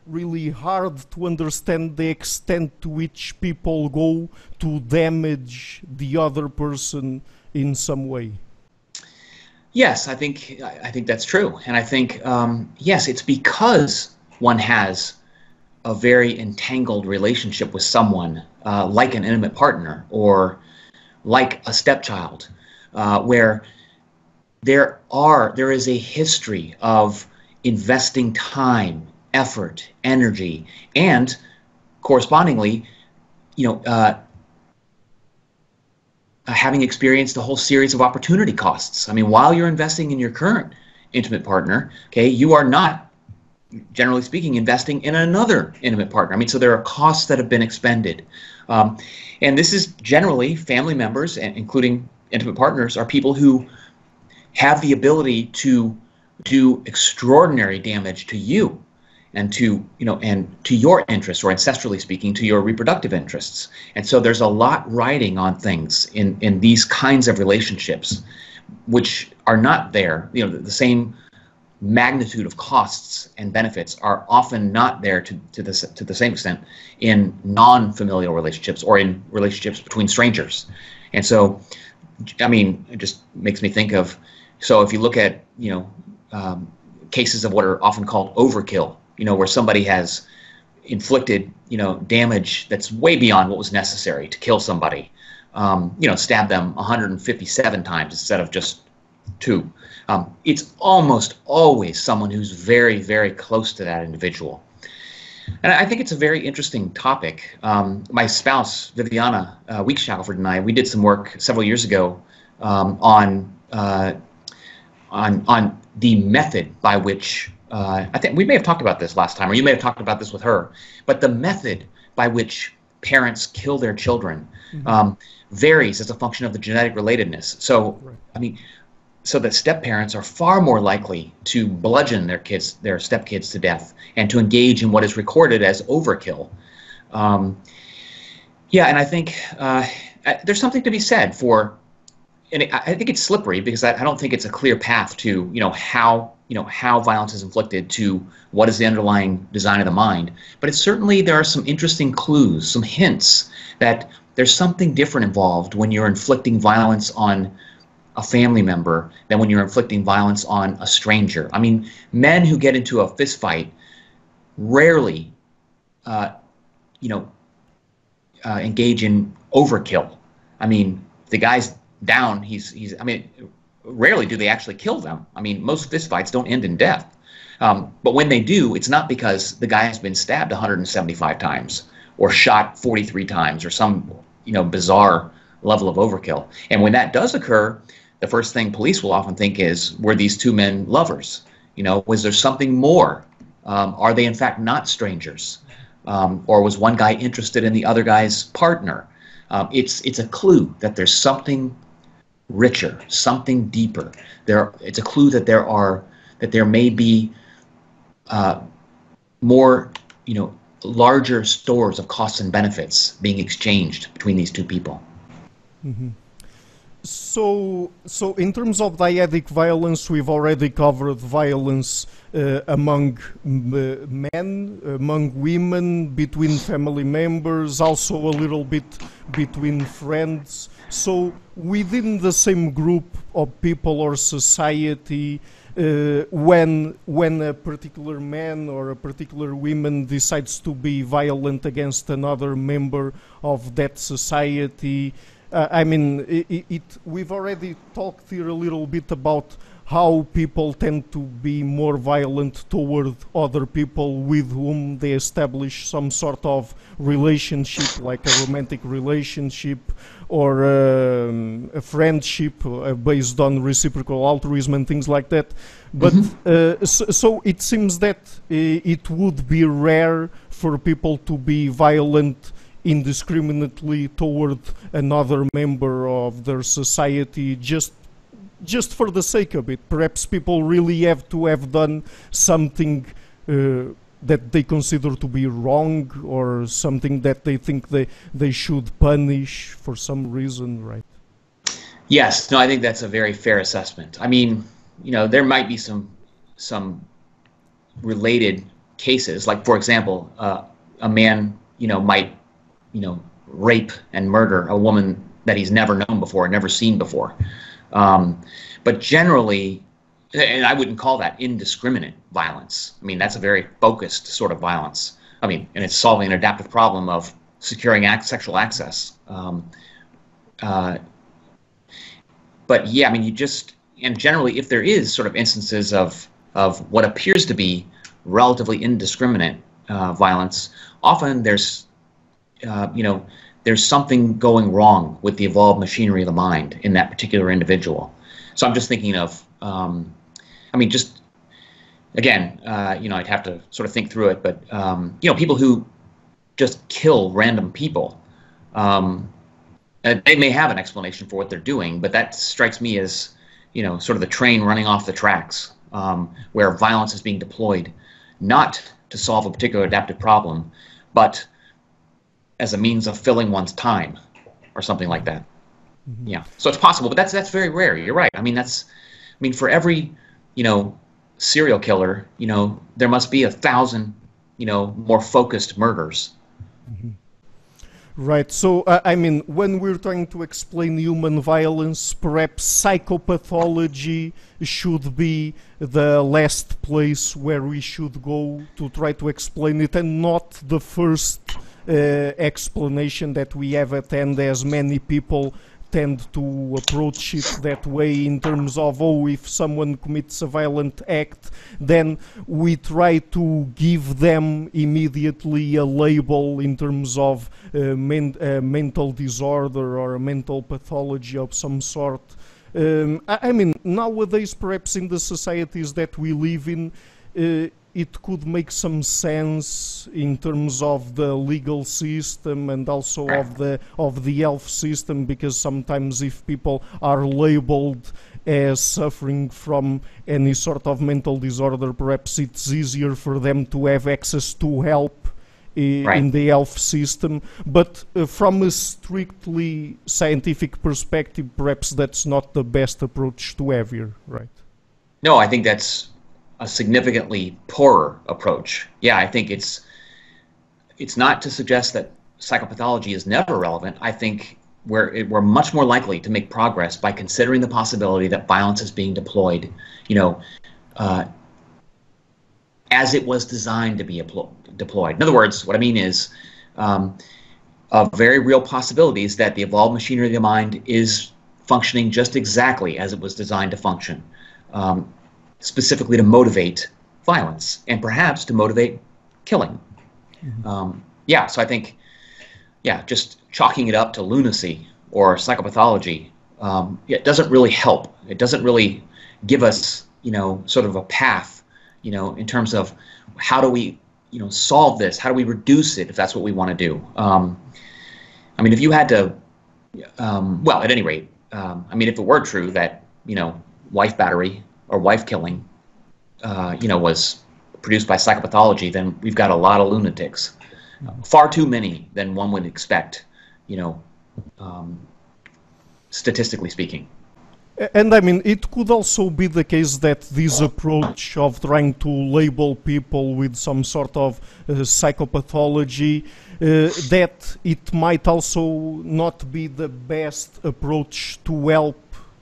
really hard to understand the extent to which people go to damage the other person in some way. Yes, I think that's true, and I think yes, it's because one has a very entangled relationship with someone, like an intimate partner or like a stepchild, where there is a history of investing time, effort, energy, and correspondingly, having experienced a whole series of opportunity costs. I mean, while you're investing in your current intimate partner, okay, you are not, generally speaking, investing in another intimate partner. I mean, so there are costs that have been expended. And this is generally family members, and including intimate partners, are people who have the ability to do extraordinary damage to you and to your interests, or ancestrally speaking, to your reproductive interests. And so there's a lot riding on things in these kinds of relationships, which are not there. The same magnitude of costs and benefits are often not there to the same extent in non-familial relationships or in relationships between strangers. And so, I mean, it just makes me think of, so if you look at, cases of what are often called overkill, where somebody has inflicted, damage that's way beyond what was necessary to kill somebody, stab them 157 times instead of just 2. It's almost always someone who's very, very close to that individual. And I think it's a very interesting topic. My spouse, Viviana Shackelford, and I, we did some work several years ago on the method by which, I think we may have talked about this last time, or you may have talked about this with her, but the method by which parents kill their children varies as a function of the genetic relatedness. So, right. I mean, so that step-parents are far more likely to bludgeon their stepkids to death and to engage in what is recorded as overkill. Yeah, and I think there's something to be said for, and I think it's slippery because I don't think it's a clear path to how violence is inflicted, to what is the underlying design of the mind. But it's certainly, there are some interesting clues, some hints that there's something different involved when you're inflicting violence on a family member than when you're inflicting violence on a stranger. I mean, men who get into a fist fight rarely, engage in overkill. I mean, the guy's down, I mean, rarely do they actually kill them. I mean, most fistfights don't end in death. But when they do, it's not because the guy has been stabbed 175 times or shot 43 times or some, bizarre level of overkill. And when that does occur, the first thing police will often think is, were these two men lovers? Was there something more? Are they in fact not strangers? Or was one guy interested in the other guy's partner? It's a clue that there's something richer, something deeper. It's a clue that there may be more, larger stores of costs and benefits being exchanged between these two people. Mm-hmm. So in terms of dyadic violence, we've already covered violence among men, among women, between family members, also a little bit between friends. So within the same group of people or society, when a particular man or a particular woman decides to be violent against another member of that society, we've already talked here a little bit about how people tend to be more violent toward other people with whom they establish some sort of relationship, like a romantic relationship or a friendship based on reciprocal altruism and things like that. But so it seems that it would be rare for people to be violent indiscriminately toward another member of their society just for the sake of it. Perhaps people really have to have done something that they consider to be wrong, or something that they think they should punish for some reason, right? Yes, no, I think that's a very fair assessment. I mean, there might be some related cases, like, for example, a man, might rape and murder a woman that he's never known before, never seen before. But generally, and I wouldn't call that indiscriminate violence. I mean, that's a very focused sort of violence. I mean, and it's solving an adaptive problem of securing sexual access. But yeah, I mean, and generally, if there is sort of instances of what appears to be relatively indiscriminate violence, often there's something going wrong with the evolved machinery of the mind in that particular individual. So I'm just thinking of, just again, I'd have to sort of think through it, but people who just kill random people, they may have an explanation for what they're doing, but that strikes me as, sort of the train running off the tracks, where violence is being deployed, not to solve a particular adaptive problem, but as a means of filling one's time or something like that. Mm-hmm. Yeah. So it's possible, but that's very rare. You're right. I mean, for every, serial killer, there must be 1,000, more focused murders. Mm-hmm. Right. So, when we're trying to explain human violence, perhaps psychopathology should be the last place where we should go to try to explain it, and not the first explanation that we have at hand, as many people tend to approach it that way, in terms of, if someone commits a violent act, then we try to give them immediately a label in terms of mental disorder or a mental pathology of some sort. Nowadays, perhaps in the societies that we live in, it could make some sense in terms of the legal system and also of the health system, because sometimes if people are labeled as suffering from any sort of mental disorder, perhaps it's easier for them to have access to help in the health system. But from a strictly scientific perspective, perhaps that's not the best approach to have here, right? No, I think that's a significantly poorer approach. Yeah, I think it's not to suggest that psychopathology is never relevant. I think we're much more likely to make progress by considering the possibility that violence is being deployed, as it was designed to be deployed. In other words, what I mean is, a very real possibility is that the evolved machinery of the mind is functioning just exactly as it was designed to function. Specifically to motivate violence, and perhaps to motivate killing. Mm-hmm. So I think, just chalking it up to lunacy or psychopathology, it doesn't really help. It doesn't really give us, sort of a path, in terms of how do we, solve this? How do we reduce it, if that's what we want to do? If you had to, at any rate, I mean, if it were true that, wife battery or wife killing, was produced by psychopathology, then we've got a lot of lunatics, far too many than one would expect, statistically speaking. And I mean, it could also be the case that this approach of trying to label people with some sort of psychopathology, that it might also not be the best approach to help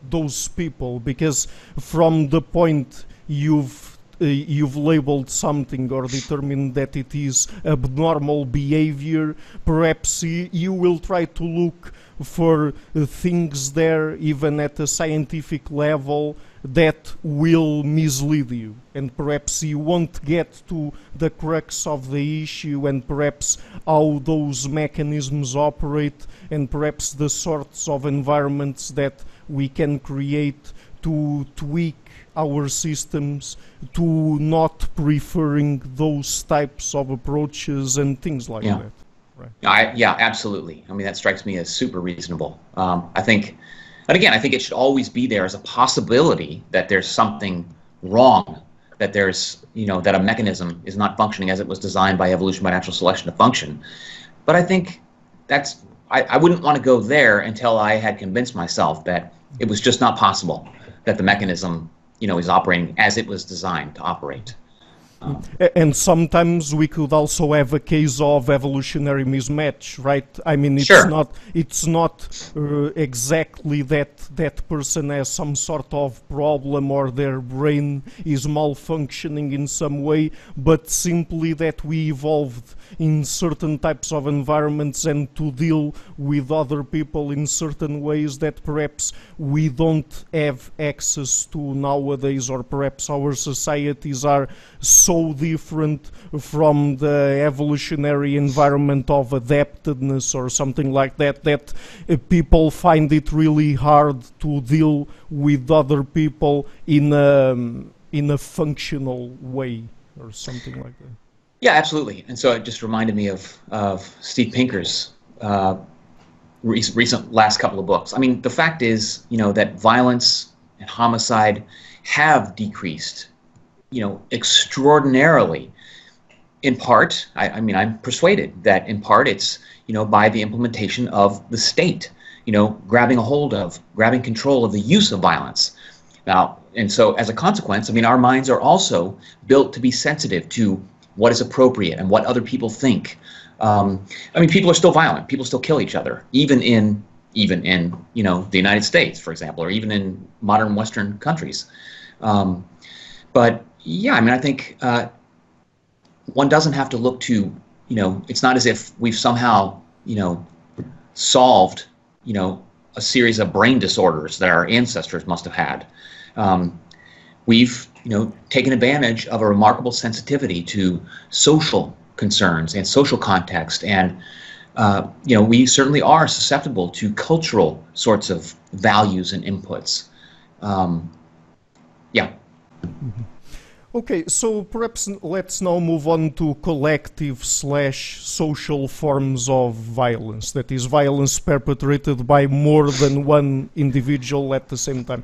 those people, because from the point you've labeled something or determined that it is abnormal behavior, perhaps you will try to look for things there, even at a scientific level, that will mislead you, and perhaps you won't get to the crux of the issue, and perhaps how those mechanisms operate, and perhaps the sorts of environments that we can create to tweak our systems to not preferring those types of approaches and things like that. Right. Yeah, absolutely. I mean, that strikes me as super reasonable. I think it should always be there as a possibility that there's something wrong, that there's, that a mechanism is not functioning as it was designed by evolution by natural selection to function. But I think I wouldn't want to go there until I had convinced myself that it was just not possible, that the mechanism, is operating as it was designed to operate. And sometimes we could also have a case of evolutionary mismatch, right? I mean, it's not exactly that person has some sort of problem or their brain is malfunctioning in some way, but simply that we evolved in certain types of environments and to deal with other people in certain ways that perhaps we don't have access to nowadays, or perhaps our societies are so different from the evolutionary environment of adaptedness or something like that, that people find it really hard to deal with other people in a functional way or something like that. Yeah, absolutely. And so it just reminded me of Steve Pinker's recent last couple of books. I mean, the fact is, that violence and homicide have decreased, extraordinarily. In part, I'm persuaded that in part it's, by the implementation of the state, grabbing control of the use of violence. Now, and so as a consequence, our minds are also built to be sensitive to what is appropriate and what other people think. People are still violent. People still kill each other, even in the United States, for example, or even in modern Western countries. But yeah, I think one doesn't have to look to, it's not as if we've somehow, solved, a series of brain disorders that our ancestors must have had. We've, taken advantage of a remarkable sensitivity to social concerns and social context, and we certainly are susceptible to cultural sorts of values and inputs. Yeah. Mm-hmm. Okay, so perhaps let's now move on to collective/social forms of violence, that is, violence perpetrated by more than one individual at the same time.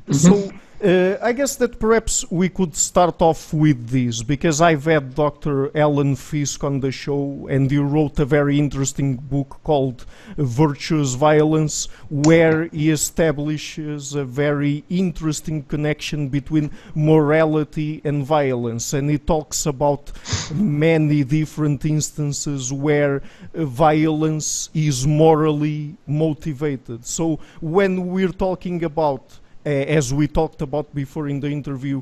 Mm-hmm. So I guess that perhaps we could start off with this, because I've had Dr. Alan Fisk on the show, and he wrote a very interesting book called Virtuous Violence, where he establishes a very interesting connection between morality and violence, and he talks about many different instances where violence is morally motivated. So when we're talking about, as we talked about before in the interview,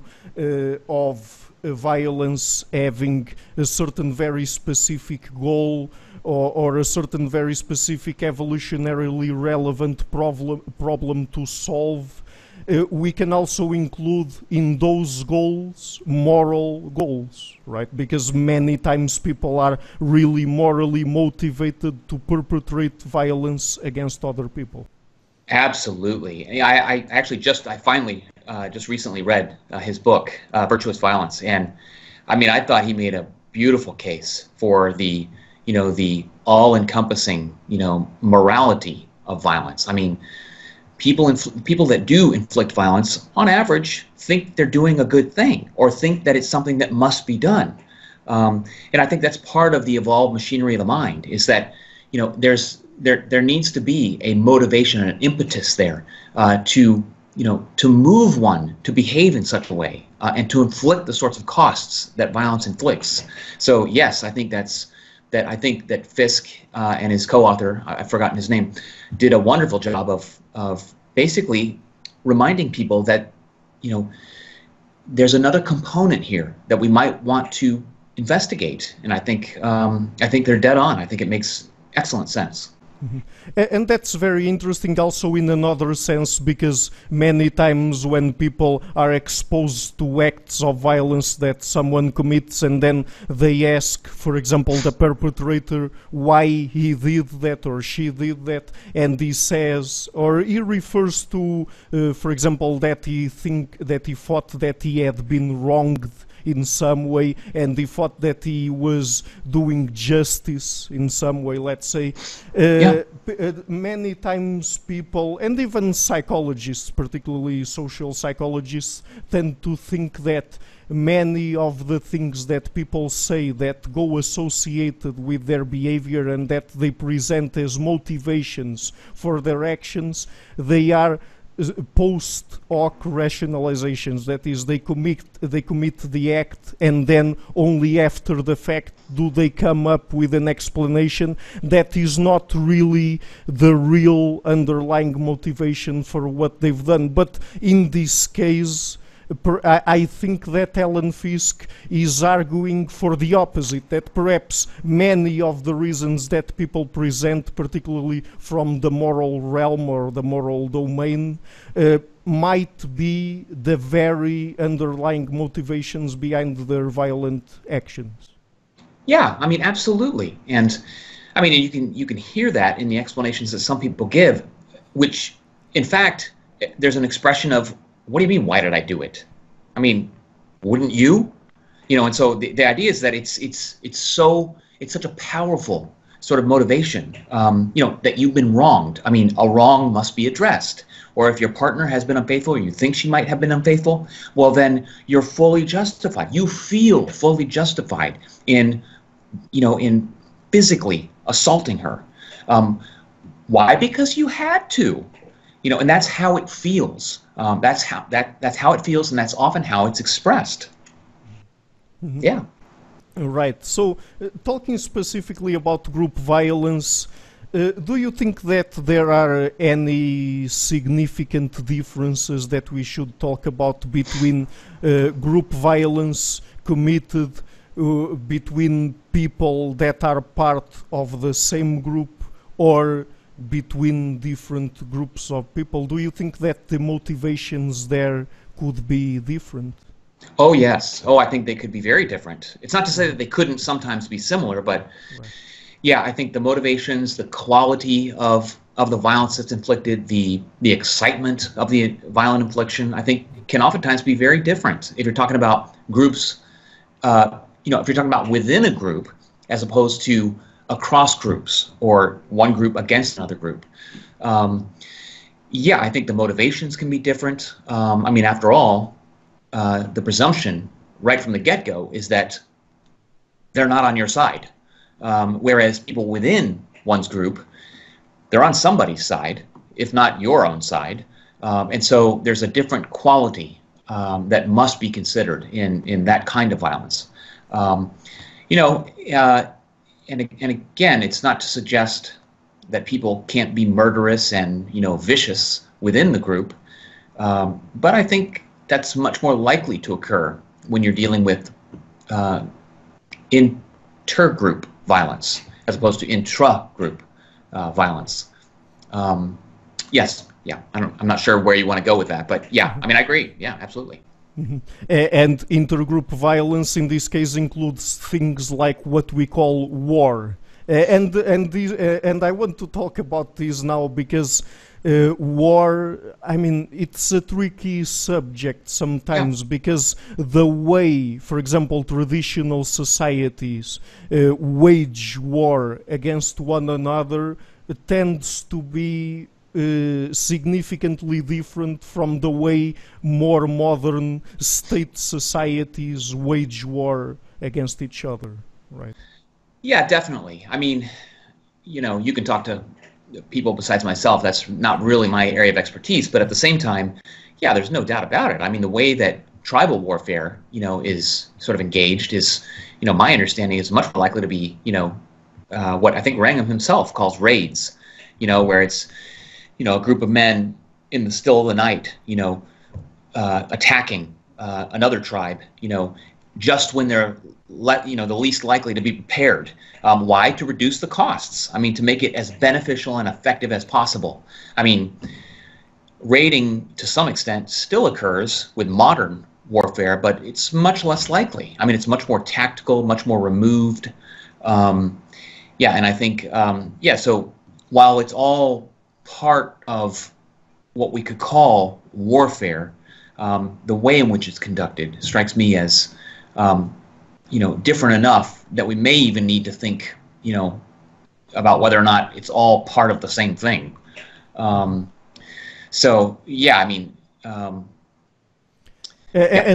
of violence having a certain very specific goal or a certain very specific evolutionarily relevant problem to solve, we can also include in those goals moral goals, right? Because many times people are really morally motivated to perpetrate violence against other people. Absolutely. I finally just recently read his book, Virtuous Violence, and I thought he made a beautiful case for the all-encompassing morality of violence. people that do inflict violence, on average, think they're doing a good thing or think that it's something that must be done. And I think that's part of the evolved machinery of the mind, is that, you know, there needs to be a motivation and an impetus there to move one to behave in such a way and to inflict the sorts of costs that violence inflicts. So yes, I think I think that Fisk and his co-author, I've forgotten his name, did a wonderful job of basically reminding people that, you know, there's another component here that we might want to investigate. And I think they're dead on. I think it makes excellent sense. Mm-hmm. And that's very interesting also in another sense, because many times when people are exposed to acts of violence that someone commits and then they ask, for example, the perpetrator why he did that or she did that, and he says, or he refers to, for example, that he thought that he had been wronged in some way, and he thought that he was doing justice in some way, let's say. Many times people, and even psychologists, particularly social psychologists, tend to think that many of the things that people say that go associated with their behavior and that they present as motivations for their actions, they are post hoc rationalizations. That is, they commit the act, and then only after the fact do they come up with an explanation that is not really the real underlying motivation for what they've done. But in this case, I think that Alan Fisk is arguing for the opposite, that perhaps many of the reasons that people present, particularly from the moral realm or the moral domain, might be the very underlying motivations behind their violent actions. Yeah, I mean, absolutely. And I mean, you can hear that in the explanations that some people give, which, in fact, there's an expression of, what do you mean, why did I do it? I mean, wouldn't you? You know, and so the idea is that it's such a powerful sort of motivation, you know, that you've been wronged. I mean, a wrong must be addressed. Or if your partner has been unfaithful, or you think she might have been unfaithful, well, then you're fully justified. You feel fully justified in, you know, in physically assaulting her. Why? Because you had to. You know, and that's how it feels. That's how it feels, and that's often how it's expressed. Mm-hmm. Yeah. Right. So, talking specifically about group violence, do you think that there are any significant differences that we should talk about between group violence committed between people that are part of the same group, or between different groups of people? Do you think that the motivations there could be different? Oh, yes. Oh, I think they could be very different. It's not to say that they couldn't sometimes be similar, but right. Yeah, I think the motivations, the quality of the violence that's inflicted, the excitement of the violent infliction, I think can oftentimes be very different. If you're talking about groups, you know, if you're talking about within a group as opposed to across groups or one group against another group. Yeah, I think the motivations can be different. I mean, after all, the presumption right from the get-go is that they're not on your side. Whereas people within one's group, they're on somebody's side, if not your own side. And so there's a different quality that must be considered in that kind of violence. You know, and again, it's not to suggest that people can't be murderous and, you know, vicious within the group, but I think that's much more likely to occur when you're dealing with intergroup violence as opposed to intra-group violence. Yes, yeah, I'm not sure where you want to go with that, but yeah, I mean, I agree. Yeah, absolutely. Mm-hmm. And intergroup violence in this case includes things like what we call war. And I want to talk about this now because war, I mean, it's a tricky subject sometimes, because the way, for example, traditional societies wage war against one another tends to be significantly different from the way more modern state societies wage war against each other, right? Yeah, definitely. I mean, you can talk to people besides myself. That's not really my area of expertise, but at the same time, yeah, there's no doubt about it. I mean, the way that tribal warfare, is sort of engaged is, my understanding is much more likely to be, what I think Wrangham himself calls raids, where it's, a group of men in the still of the night, attacking another tribe, just when they're the least likely to be prepared. Why? To reduce the costs. I mean, to make it as beneficial and effective as possible. I mean, raiding to some extent still occurs with modern warfare, but it's much less likely. I mean, it's much more tactical, much more removed. And I think, so while it's all part of what we could call warfare, the way in which it's conducted strikes me as different enough that we may even need to think, about whether or not it's all part of the same thing. And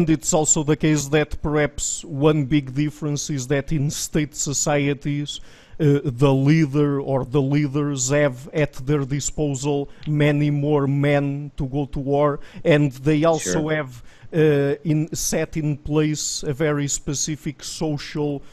it's also the case that perhaps one big difference is that in state societies, the leader or the leaders have at their disposal many more men to go to war, and they also have set in place a very specific social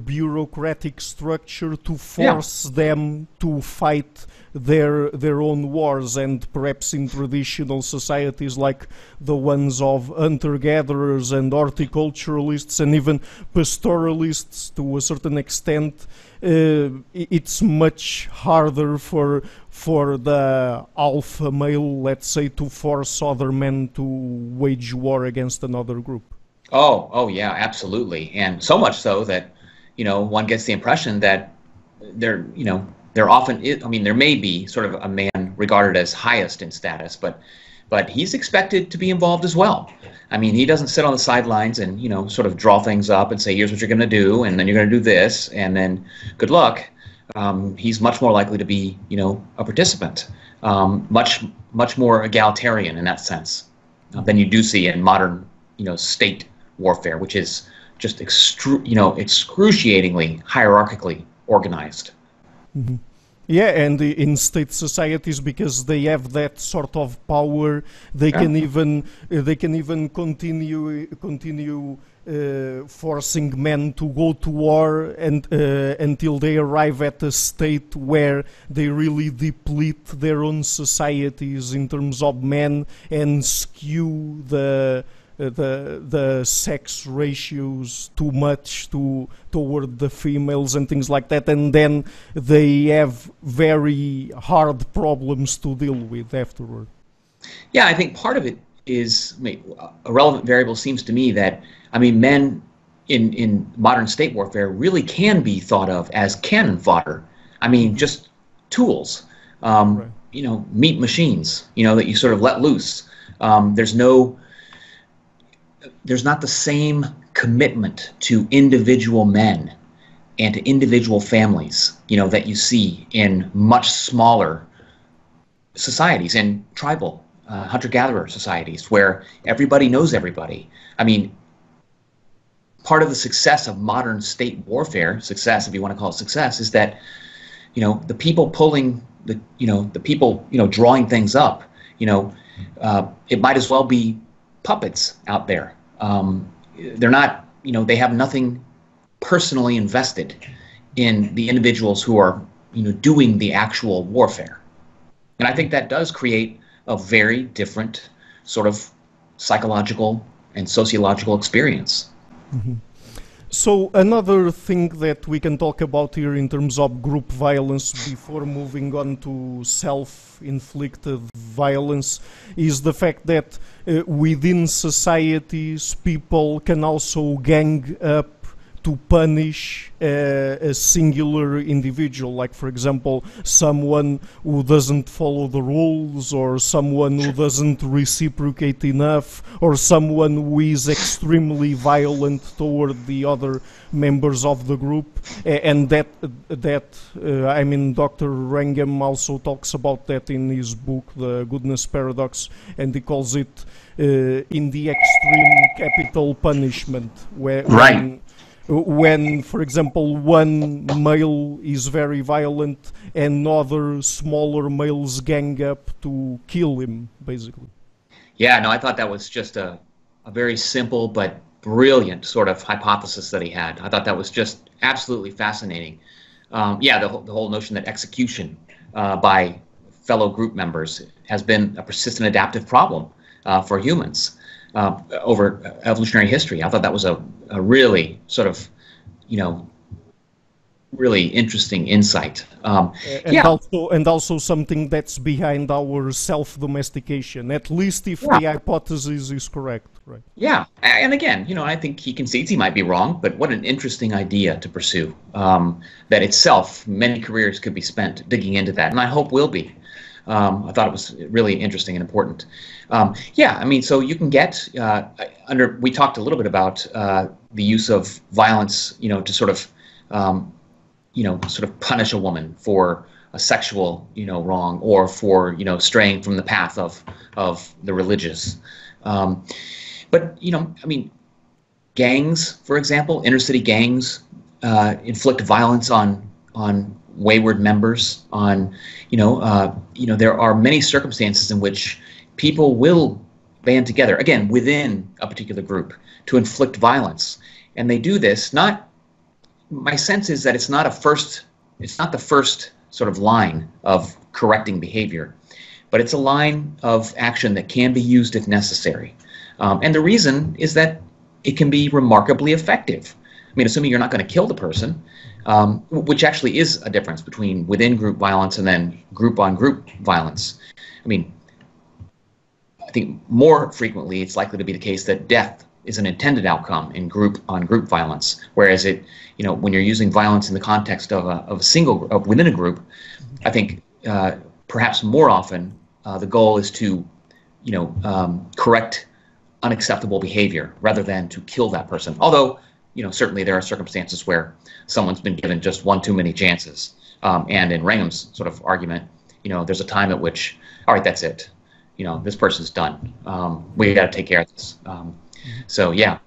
bureaucratic structure to force them to fight their own wars. And perhaps in traditional societies like the ones of hunter-gatherers and horticulturalists and even pastoralists to a certain extent, it's much harder for the alpha male, let's say, to force other men to wage war against another group. Oh yeah, absolutely. And so much so that, one gets the impression that there often is, I mean, there may be sort of a man regarded as highest in status, but he's expected to be involved as well. I mean, he doesn't sit on the sidelines and, sort of draw things up and say, here's what you're going to do, and then you're going to do this, and then good luck. He's much more likely to be, a participant, much more egalitarian in that sense than you do see in modern, state warfare, which is just excruciatingly hierarchically organized. Mm-hmm. Yeah, and in state societies, because they have that sort of power, they can even continue forcing men to go to war and until they arrive at a state where they really deplete their own societies in terms of men and skew the sex ratios too much toward the females and things like that, and then they have very hard problems to deal with afterward. Yeah, I think part of it is, a relevant variable seems to me that, I mean, men in modern state warfare really can be thought of as cannon fodder. I mean, just tools, right. Meat machines, that you sort of let loose. There's not the same commitment to individual men and to individual families, that you see in much smaller societies, in tribal hunter-gatherer societies where everybody knows everybody. I mean, part of the success of modern state warfare, success, if you want to call it success, is that, the people pulling the people, drawing things up, it might as well be puppets out there. They're not, they have nothing personally invested in the individuals who are, doing the actual warfare. And I think that does create a very different sort of psychological and sociological experience. Mm-hmm. So another thing that we can talk about here in terms of group violence before moving on to self-inflicted violence is the fact that within societies people can also gang up to punish a singular individual, like for example someone who doesn't follow the rules, or someone who doesn't reciprocate enough, or someone who is extremely violent toward the other members of the group. And that I mean, Dr. Wrangham also talks about that in his book, The Goodness Paradox, and he calls it in the extreme capital punishment, where when, for example, one male is very violent and other smaller males gang up to kill him, basically. Yeah, no, I thought that was just a very simple but brilliant sort of hypothesis that he had. I thought that was just absolutely fascinating. Yeah, the whole notion that execution by fellow group members has been a persistent adaptive problem for humans over evolutionary history. I thought that was a really sort of, really interesting insight. And also something that's behind our self-domestication, at least if the hypothesis is correct, right? Yeah, and again, I think he concedes he might be wrong, but what an interesting idea to pursue. That itself, many careers could be spent digging into that, and I hope will be. I thought it was really interesting and important. Yeah, I mean, so you can get we talked a little bit about the use of violence, to sort of, sort of punish a woman for a sexual, wrong, or for, straying from the path of the religious. But, I mean, gangs, for example, inner-city gangs inflict violence on wayward members, there are many circumstances in which people will band together, again, within a particular group, to inflict violence. And they do this, my sense is that it's not the first sort of line of correcting behavior, but it's a line of action that can be used if necessary. And the reason is that it can be remarkably effective. I mean, assuming you're not going to kill the person, which actually is a difference between within group violence and then group on group violence. I mean, I think more frequently it's likely to be the case that death is an intended outcome in group on group violence, whereas when you're using violence in the context of within a group, I think perhaps more often the goal is to correct unacceptable behavior rather than to kill that person. Although certainly there are circumstances where someone's been given just one too many chances. And in Wrangham's sort of argument, there's a time at which, all right, that's it. This person's done. We got to take care of this. So yeah.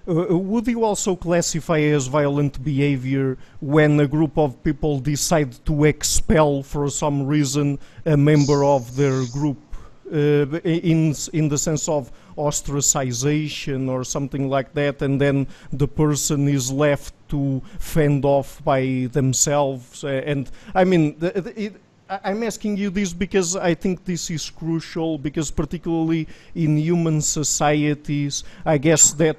Would you also classify as violent behavior when a group of people decide to expel for some reason a member of their group? In the sense of ostracization or something like that, and then the person is left to fend off by themselves. And I mean, I'm asking you this because I think this is crucial, because particularly in human societies, I guess that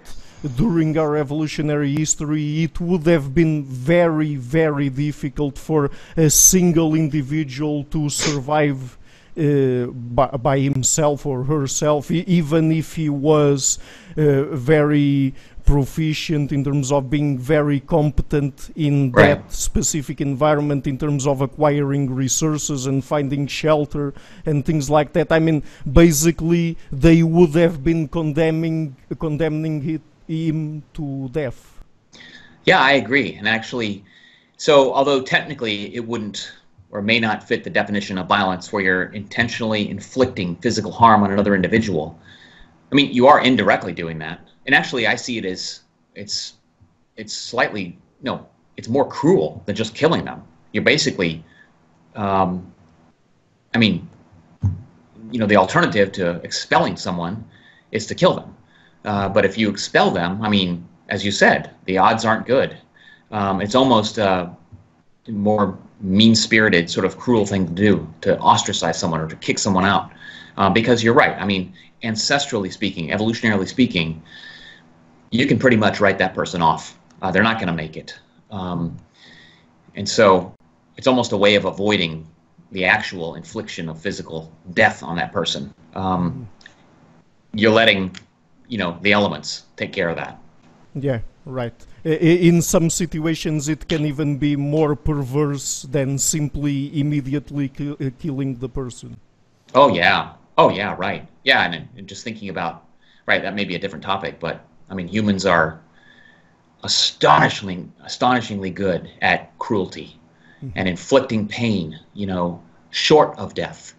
during our evolutionary history, it would have been very, very difficult for a single individual to survive by himself or herself, even if he was very proficient in terms of being very competent in that specific environment, in terms of acquiring resources and finding shelter and things like that. I mean, basically, they would have been condemning him to death. Yeah, I agree. And actually, so although technically it wouldn't or may not fit the definition of violence where you're intentionally inflicting physical harm on another individual, I mean, you are indirectly doing that. And actually, I see it as it's slightly, it's more cruel than just killing them. You're basically, I mean, the alternative to expelling someone is to kill them. But if you expel them, I mean, as you said, the odds aren't good. It's almost more mean-spirited, sort of cruel thing to do, to ostracize someone or to kick someone out. Because you're right. I mean, ancestrally speaking, evolutionarily speaking, you can pretty much write that person off. They're not going to make it. And so it's almost a way of avoiding the actual infliction of physical death on that person. You're letting, the elements take care of that. Yeah, Right. In some situations, it can even be more perverse than simply immediately killing the person. Oh yeah, right. Yeah, and just thinking about, right, that may be a different topic, but I mean, humans are astonishingly good at cruelty and inflicting pain, short of death,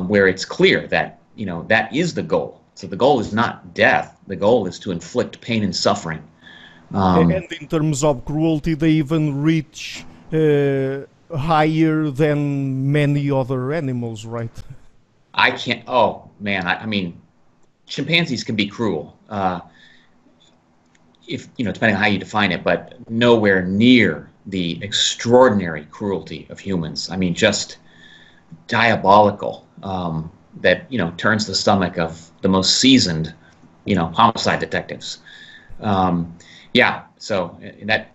where it's clear that, that is the goal. So the goal is not death. The goal is to inflict pain and suffering. And in terms of cruelty, they even reach higher than many other animals, right? I can't, oh man, I mean, chimpanzees can be cruel, if, depending on how you define it, but nowhere near the extraordinary cruelty of humans. I mean, just diabolical, that, turns the stomach of the most seasoned, homicide detectives. Yeah, so that,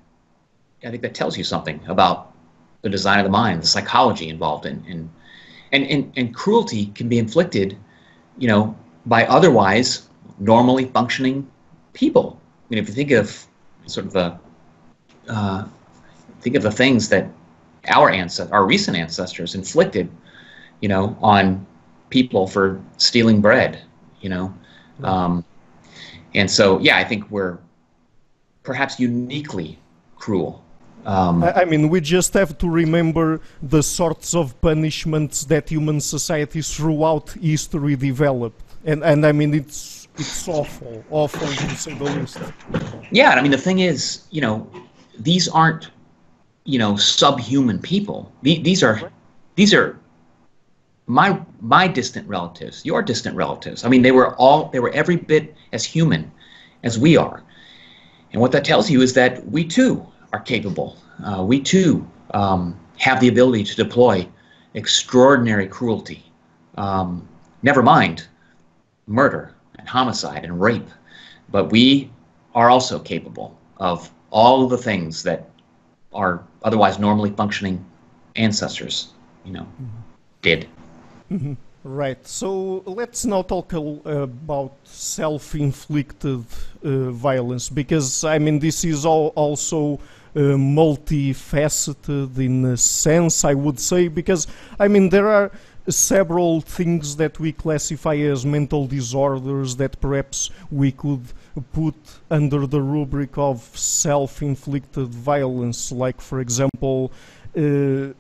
I think that tells you something about the design of the mind, the psychology involved and cruelty can be inflicted, by otherwise normally functioning people. I mean, if you think of sort of the things that our recent ancestors inflicted, on people for stealing bread, and so yeah, I think we're perhaps uniquely cruel. I mean, we just have to remember the sorts of punishments that human societies throughout history developed, and I mean, it's awful to say the least. Yeah, I mean, the thing is, these aren't, subhuman people. These are my distant relatives, your distant relatives. I mean, they were every bit as human as we are. And what that tells you is that we too are capable. We too have the ability to deploy extraordinary cruelty. Never mind murder and homicide and rape. But we are also capable of all of the things that our otherwise normally functioning ancestors, did. Right. So let's now talk about self-inflicted violence, because I mean this is also multifaceted in a sense, I would say, because I mean there are several things that we classify as mental disorders that perhaps we could put under the rubric of self-inflicted violence, like for example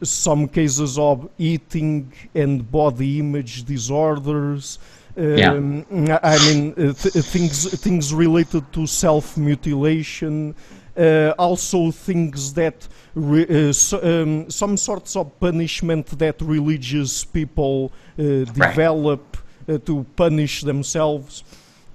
some cases of eating and body image disorders. I mean, things related to self-mutilation, also things that some sorts of punishment that religious people develop to punish themselves,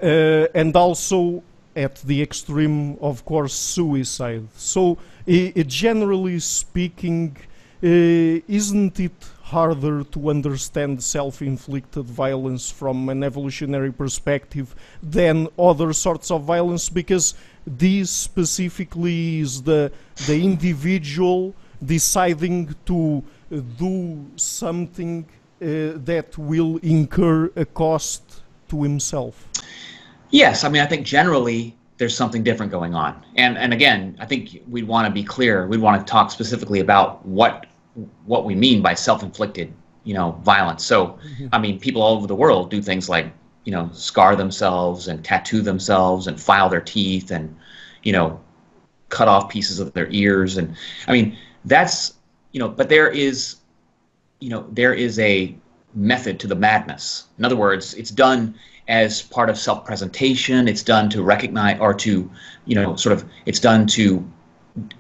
and also at the extreme, of course, suicide. So, generally speaking, isn't it harder to understand self-inflicted violence from an evolutionary perspective than other sorts of violence? Because this specifically is the individual deciding to do something that will incur a cost to himself. Yes, I mean, I think generally there's something different going on. And again, I think we'd want to be clear. We'd want to talk specifically about what we mean by self-inflicted, violence. So, I mean, people all over the world do things like, scar themselves and tattoo themselves and file their teeth and, cut off pieces of their ears. And I mean, that's, but there is a method to the madness. In other words, it's done as part of self-presentation. It's done to recognize, or to, it's done to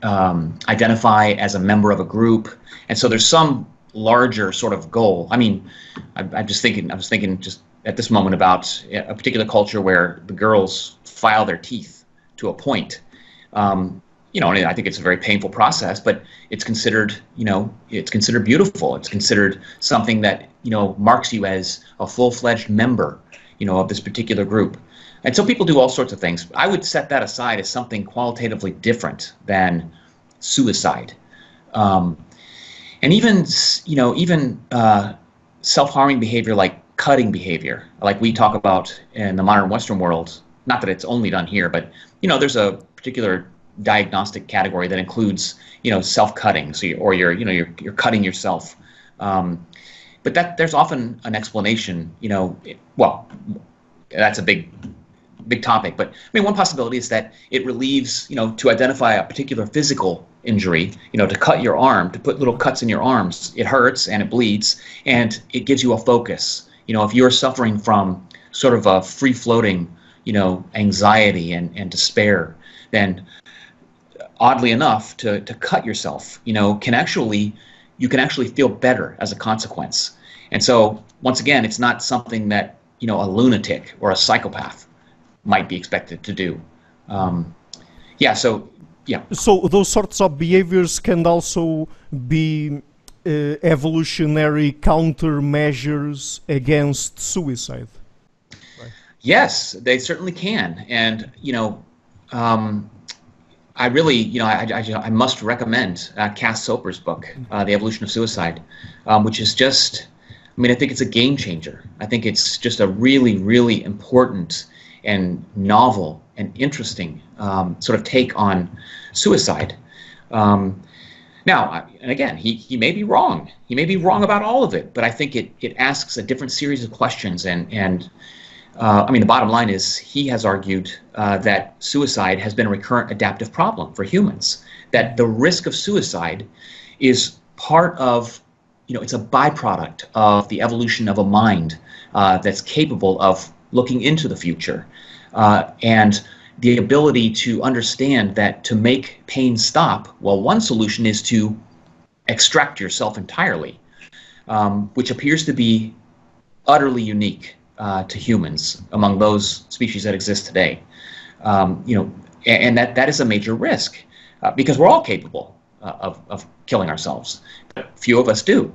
identify as a member of a group. And so there's some larger sort of goal. I mean, I was thinking just at this moment about a particular culture where the girls file their teeth to a point. And I think it's a very painful process, but it's considered, it's considered beautiful. It's considered something that, marks you as a full-fledged member, of this particular group. And so people do all sorts of things. I would set that aside as something qualitatively different than suicide. And even self-harming behavior like cutting behavior, like we talk about in the modern Western world, not that it's only done here, but, there's particular diagnostic category that includes, self-cutting, so you're cutting yourself. But there's often an explanation, well, that's a big topic, but I mean, one possibility is that it relieves, to identify a particular physical injury, to cut your arm, to put little cuts in your arms, it hurts and it bleeds, and it gives you a focus. If you're suffering from sort of a free-floating, anxiety and despair, then oddly enough, to cut yourself, you can actually feel better as a consequence. And so, once again, it's not something that, a lunatic or a psychopath might be expected to do. So those sorts of behaviors can also be evolutionary countermeasures against suicide. Right. Yes, they certainly can. And, I really, I must recommend Cas Soper's book, The Evolution of Suicide, which is just, I think it's a game changer. I think it's just a really, really important and novel and interesting sort of take on suicide. Now, and again, he may be wrong. He may be wrong about all of it, but I think it asks a different series of questions. And the bottom line is he has argued that suicide has been a recurrent adaptive problem for humans, that the risk of suicide is part of, it's a byproduct of the evolution of a mind that's capable of looking into the future, and the ability to understand that to make pain stop, well, one solution is to extract yourself entirely, which appears to be utterly unique to humans among those species that exist today. And that is a major risk because we're all capable of killing ourselves, but few of us do.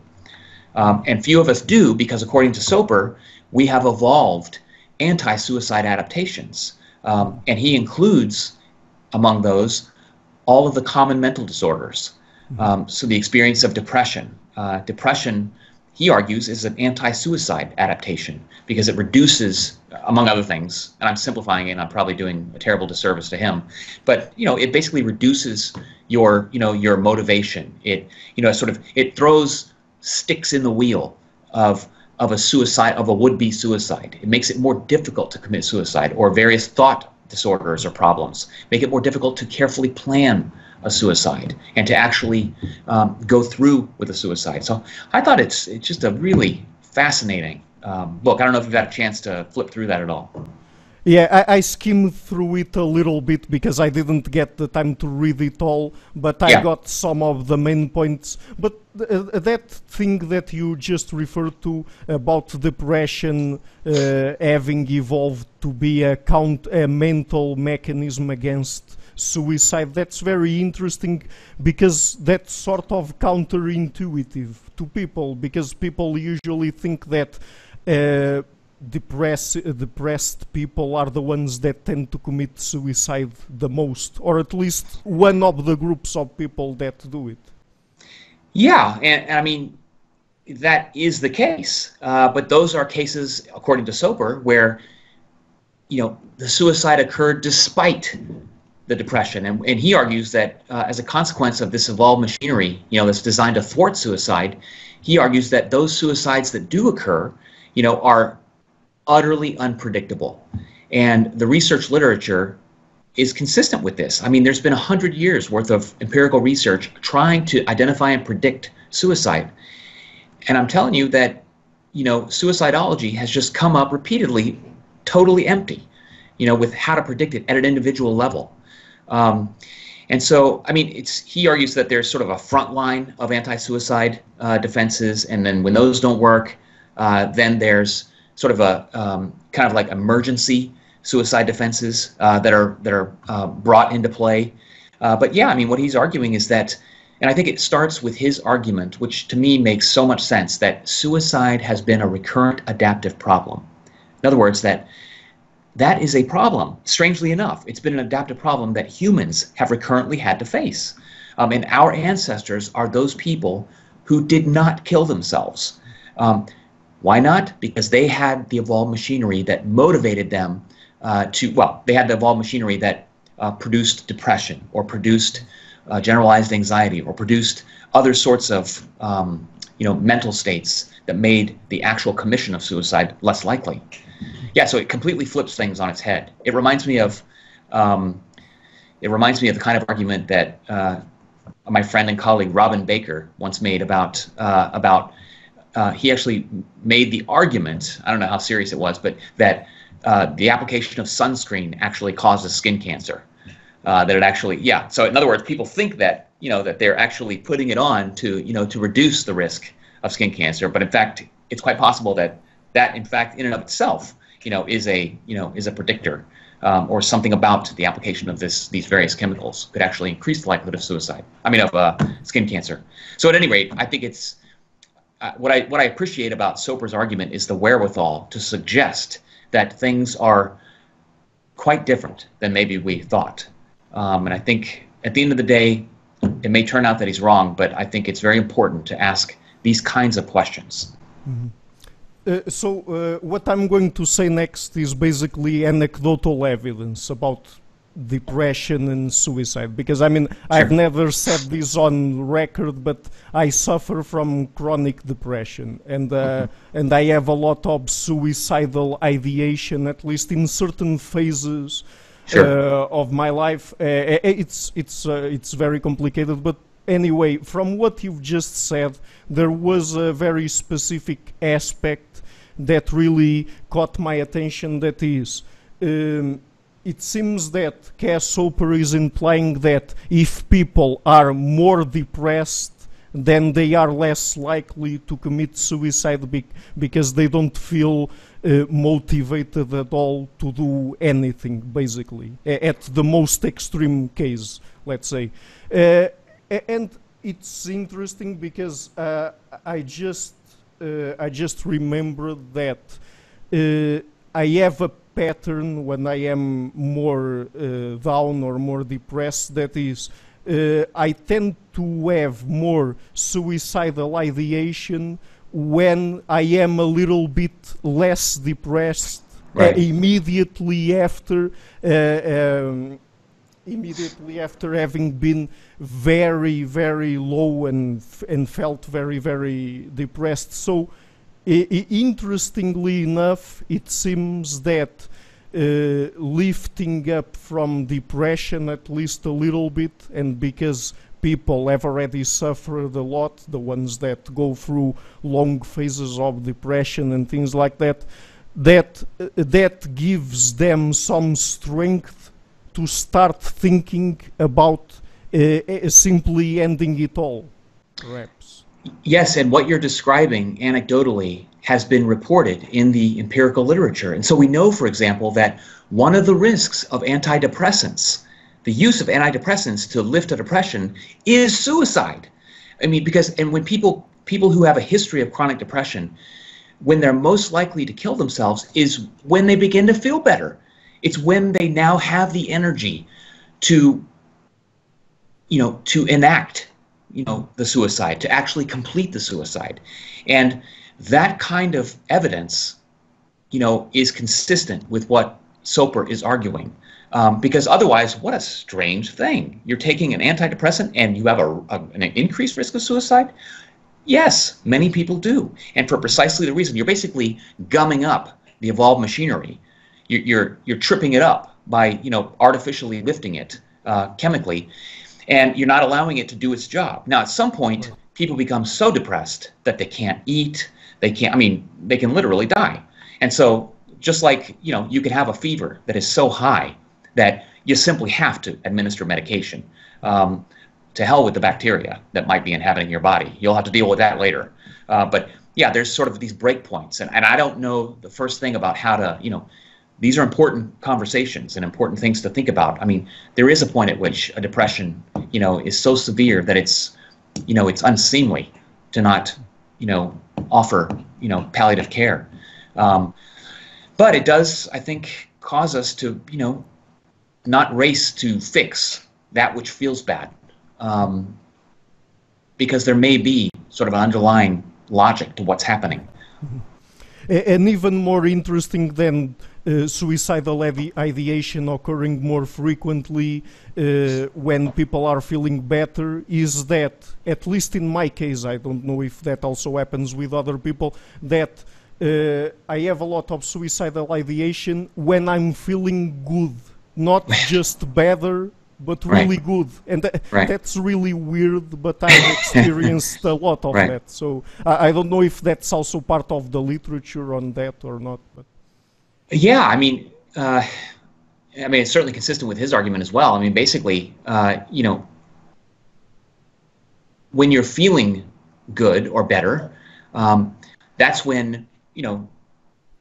And few of us do because, according to Soper, we have evolved anti-suicide adaptations. And he includes among those all of the common mental disorders. So the experience of depression. Depression, he argues, is an anti-suicide adaptation because it reduces, among other things, and I'm simplifying it and I'm probably doing a terrible disservice to him, but it basically reduces your motivation. It it throws sticks in the wheel of a suicide, of a would-be suicide. It makes it more difficult to commit suicide, or various thought disorders or problems make it more difficult to carefully plan a suicide and to actually go through with a suicide. So I thought it's just a really fascinating book. I don't know if you've had a chance to flip through that at all. Yeah, I skimmed through it a little bit because I didn't get the time to read it all, but I got some of the main points. But that thing that you just referred to about depression having evolved to be a mental mechanism against suicide, that's very interesting because that's sort of counterintuitive to people, because people usually think that depressed people are the ones that tend to commit suicide the most, or at least one of the groups of people that do it. Yeah, and I mean, that is the case, but those are cases, according to Soper, where the suicide occurred despite the depression, and he argues that as a consequence of this evolved machinery, that's designed to thwart suicide, he argues that those suicides that do occur, are utterly unpredictable. And the research literature is consistent with this. I mean, there's been 100 years worth of empirical research trying to identify and predict suicide. And I'm telling you that, suicidology has just come up repeatedly totally empty, with how to predict it at an individual level. And so, I mean, he argues that there's sort of a front line of anti-suicide defenses, and then when those don't work, then there's sort of a kind of like emergency suicide defenses that are brought into play. But yeah, I mean, what he's arguing is that, and I think it starts with his argument, which to me makes so much sense, that suicide has been a recurrent adaptive problem. In other words, that is a problem. Strangely enough, it's been an adaptive problem that humans have recurrently had to face. And our ancestors are those people who did not kill themselves. Why not? Because they had the evolved machinery that motivated them they had the evolved machinery that produced depression or produced generalized anxiety or produced other sorts of mental states that made the actual commission of suicide less likely. Yeah, so it completely flips things on its head. It reminds me of the kind of argument that my friend and colleague Robin Baker once made about he actually made the argument, I don't know how serious it was, but that the application of sunscreen actually causes skin cancer. That it actually, yeah. So in other words, people think that that they're actually putting it on to reduce the risk of skin cancer, but in fact, it's quite possible that in fact in and of itself is a predictor or something about the application of these various chemicals could actually increase the likelihood of suicide. I mean of skin cancer. So at any rate, I think it's what I appreciate about Soper's argument is the wherewithal to suggest that things are quite different than maybe we thought. And I think at the end of the day, it may turn out that he's wrong, but I think it's very important to ask these kinds of questions. Mm-hmm. So what I'm going to say next is basically anecdotal evidence about depression and suicide, because I mean, sure. I've never said this on record, but I suffer from chronic depression, and and I have a lot of suicidal ideation, at least in certain phases sure. Of my life. It's very complicated, but anyway, from what you've just said, there was a very specific aspect that really caught my attention, that is, it seems that Cas Soper is implying that if people are more depressed, then they are less likely to commit suicide because they don't feel motivated at all to do anything, basically, at the most extreme case, let's say. And it's interesting because I just remembered that I have a pattern when I am more down or more depressed. That is, I tend to have more suicidal ideation when I am a little bit less depressed, right. Immediately after having been very, very low and felt very, very depressed. So, interestingly enough, it seems that lifting up from depression at least a little bit, and because people have already suffered a lot, the ones that go through long phases of depression and things like that, that gives them some strength to start thinking about simply ending it all, perhaps. Yes, and what you're describing anecdotally has been reported in the empirical literature. And so we know, for example, that one of the risks of antidepressants, the use of antidepressants to lift a depression, is suicide. I mean, and when people who have a history of chronic depression, when they're most likely to kill themselves is when they begin to feel better. It's when they now have the energy to enact, the suicide, to actually complete the suicide. And that kind of evidence, is consistent with what Soper is arguing. Because otherwise, what a strange thing. You're taking an antidepressant and you have an increased risk of suicide? Yes, many people do. And for precisely the reason, you're basically gumming up the evolved machinery. You're tripping it up by, artificially lifting it chemically, and you're not allowing it to do its job. Now, at some point, people become so depressed that they can't eat, they can literally die. And so, just like, you can have a fever that is so high that you simply have to administer medication. To hell with the bacteria that might be inhabiting your body. You'll have to deal with that later. But yeah, there's sort of these breakpoints. And I don't know the first thing about how to, these are important conversations and important things to think about. I mean, there is a point at which a depression, is so severe that it's unseemly to not, offer, palliative care. But it does, I think, cause us to, not race to fix that which feels bad. Because there may be sort of an underlying logic to what's happening. And even more interesting than suicidal ideation occurring more frequently when people are feeling better is that, at least in my case, I don't know if that also happens with other people, that I have a lot of suicidal ideation when I'm feeling good, not just better, but really good. And that's really weird, but I've experienced a lot of that. So I don't know if that's also part of the literature on that or not. But. Yeah, I mean, it's certainly consistent with his argument as well. I mean, basically, you know, when you're feeling good or better, that's when, you know,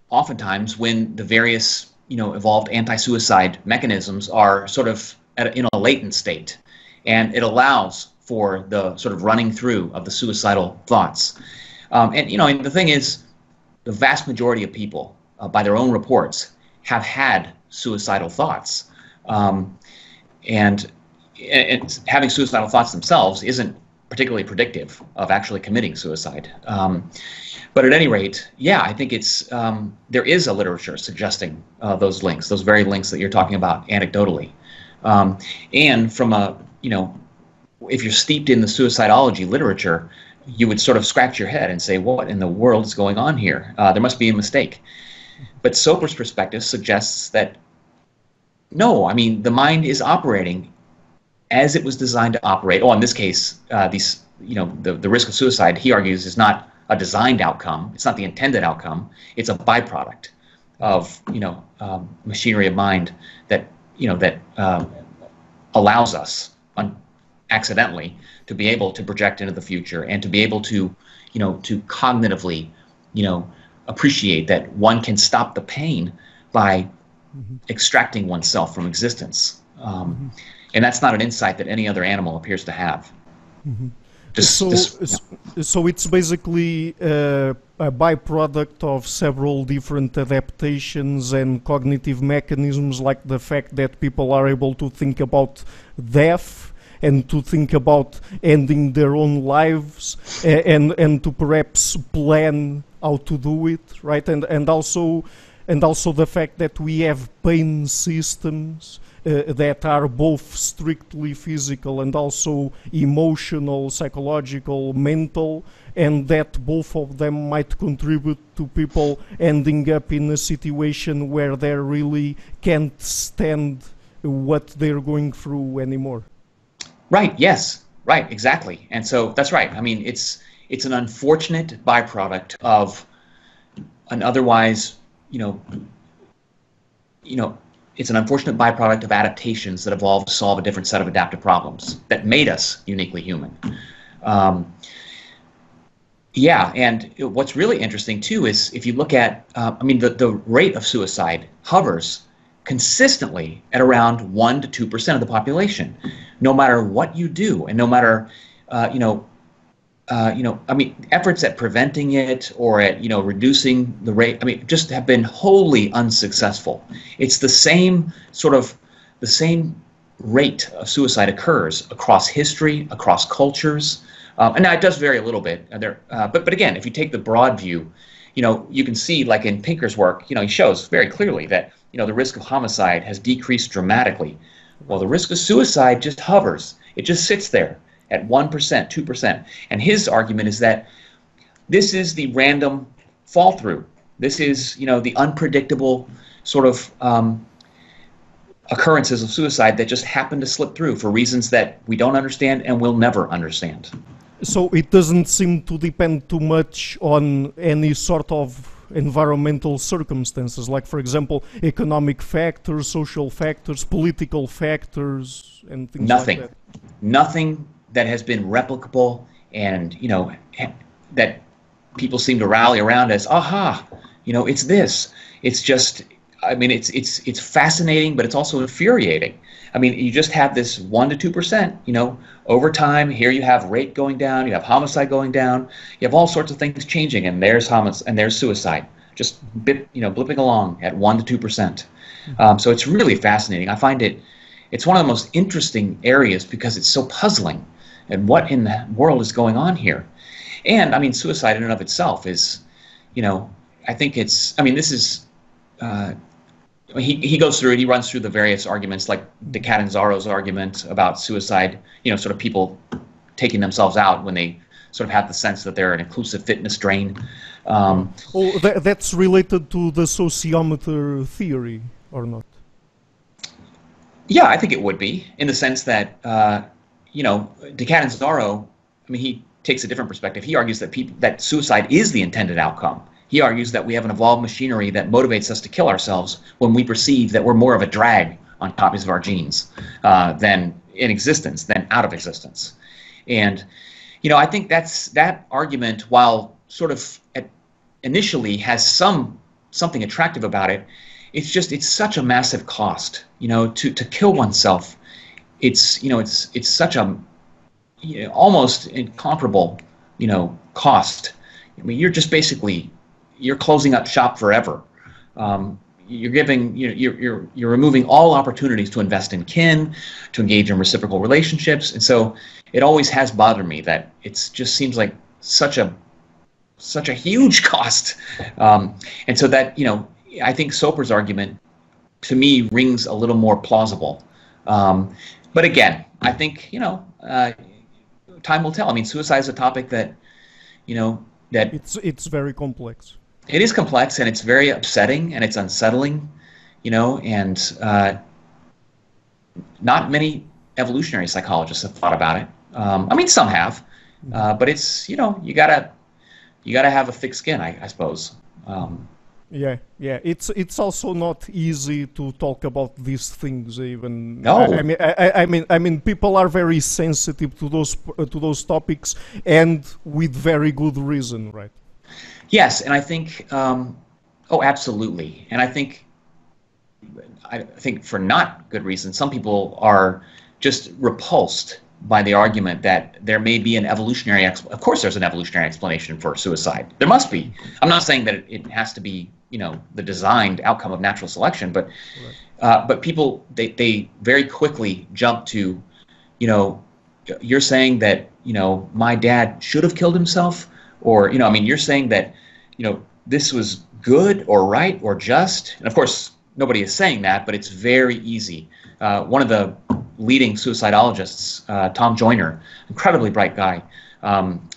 oftentimes when the various, you know, evolved anti-suicide mechanisms are sort of in a latent state, and it allows for the sort of running through of the suicidal thoughts. And, you know, and the thing is, the vast majority of people, by their own reports, have had suicidal thoughts. And having suicidal thoughts themselves isn't particularly predictive of actually committing suicide. But at any rate, yeah, I think it's there is a literature suggesting those links, those very links that you're talking about anecdotally. And from a, you know, if you're steeped in the suicidology literature, you would sort of scratch your head and say, what in the world is going on here? There must be a mistake. But Soper's perspective suggests that, no, I mean, the mind is operating as it was designed to operate. Oh, in this case, the risk of suicide, he argues, is not a designed outcome. It's not the intended outcome. It's a byproduct of, machinery of mind that, allows us accidentally to be able to project into the future and to be able to, to cognitively, appreciate that one can stop the pain by extracting oneself from existence. And that's not an insight that any other animal appears to have. So it's basically a byproduct of several different adaptations and cognitive mechanisms, like the fact that people are able to think about death and to think about ending their own lives and to perhaps plan how to do it, right? And also the fact that we have pain systems that are both strictly physical and also emotional, psychological, mental, and that both of them might contribute to people ending up in a situation where they really can't stand what they're going through anymore. Right, yes, right, exactly. And so that's right. I mean, it's an unfortunate byproduct of an otherwise, it's an unfortunate byproduct of adaptations that evolved to solve a different set of adaptive problems that made us uniquely human. And what's really interesting too is if you look at, the rate of suicide hovers consistently at around 1 to 2% of the population, no matter what you do, and no matter, efforts at preventing it or at, reducing the rate, just have been wholly unsuccessful. It's the same rate of suicide occurs across history, across cultures. And now it does vary a little bit. But again, if you take the broad view, you can see, like in Pinker's work, he shows very clearly that, the risk of homicide has decreased dramatically. Well, the risk of suicide just hovers. It just sits there at 1%, 2%. And his argument is that this is the random fall through. This is, the unpredictable sort of occurrences of suicide that just happen to slip through for reasons that we don't understand and will never understand. So it doesn't seem to depend too much on any sort of environmental circumstances, like, for example, economic factors, social factors, political factors, and things like that. Nothing that has been replicable and, that people seem to rally around as, aha, it's this. It's just, it's fascinating, but it's also infuriating. You just have this 1 to 2%, over time. Here you have rate going down, you have homicide going down, you have all sorts of things changing, and there's homicide and there's suicide, just blipping along at 1 to 2%. So it's really fascinating. I find it's one of the most interesting areas because it's so puzzling, and what in the world is going on here? And suicide in and of itself is, I think this is he goes through it. He runs through the various arguments, like the Catanzaro's argument about suicide. Sort of people taking themselves out when they sort of have the sense that they're an inclusive fitness drain. That's related to the sociometer theory, or not? Yeah, I think it would be, in the sense that, De Catanzaro, he takes a different perspective. He argues that suicide is the intended outcome. He argues that we have an evolved machinery that motivates us to kill ourselves when we perceive that we're more of a drag on copies of our genes than in existence, than out of existence. And, I think that argument, while sort of initially has something attractive about it, it's such a massive cost, to kill oneself. It's such a almost incomparable, cost. You're closing up shop forever. You're removing all opportunities to invest in kin, to engage in reciprocal relationships, and so it always has bothered me that it just seems like such a huge cost, and so that I think Soper's argument to me rings a little more plausible. But again, I think time will tell. Suicide is a topic that it's very complex. It is complex, and it's very upsetting, and it's unsettling, and not many evolutionary psychologists have thought about it. Some have, but it's you gotta have a thick skin, I suppose. Yeah. It's also not easy to talk about these things. Even no, I mean, people are very sensitive to those topics, and with very good reason, right? Yes, and I think, absolutely, and I think for not good reason, some people are just repulsed by the argument that there may be an evolutionary. Of course, there's an evolutionary explanation for suicide. There must be. I'm not saying that it has to be, the designed outcome of natural selection, but but people they very quickly jump to, you're saying that my dad should have killed himself. Or, you're saying that, this was good or right or just. And of course, nobody is saying that, but it's very easy. One of the leading suicidologists, Tom Joyner, incredibly bright guy,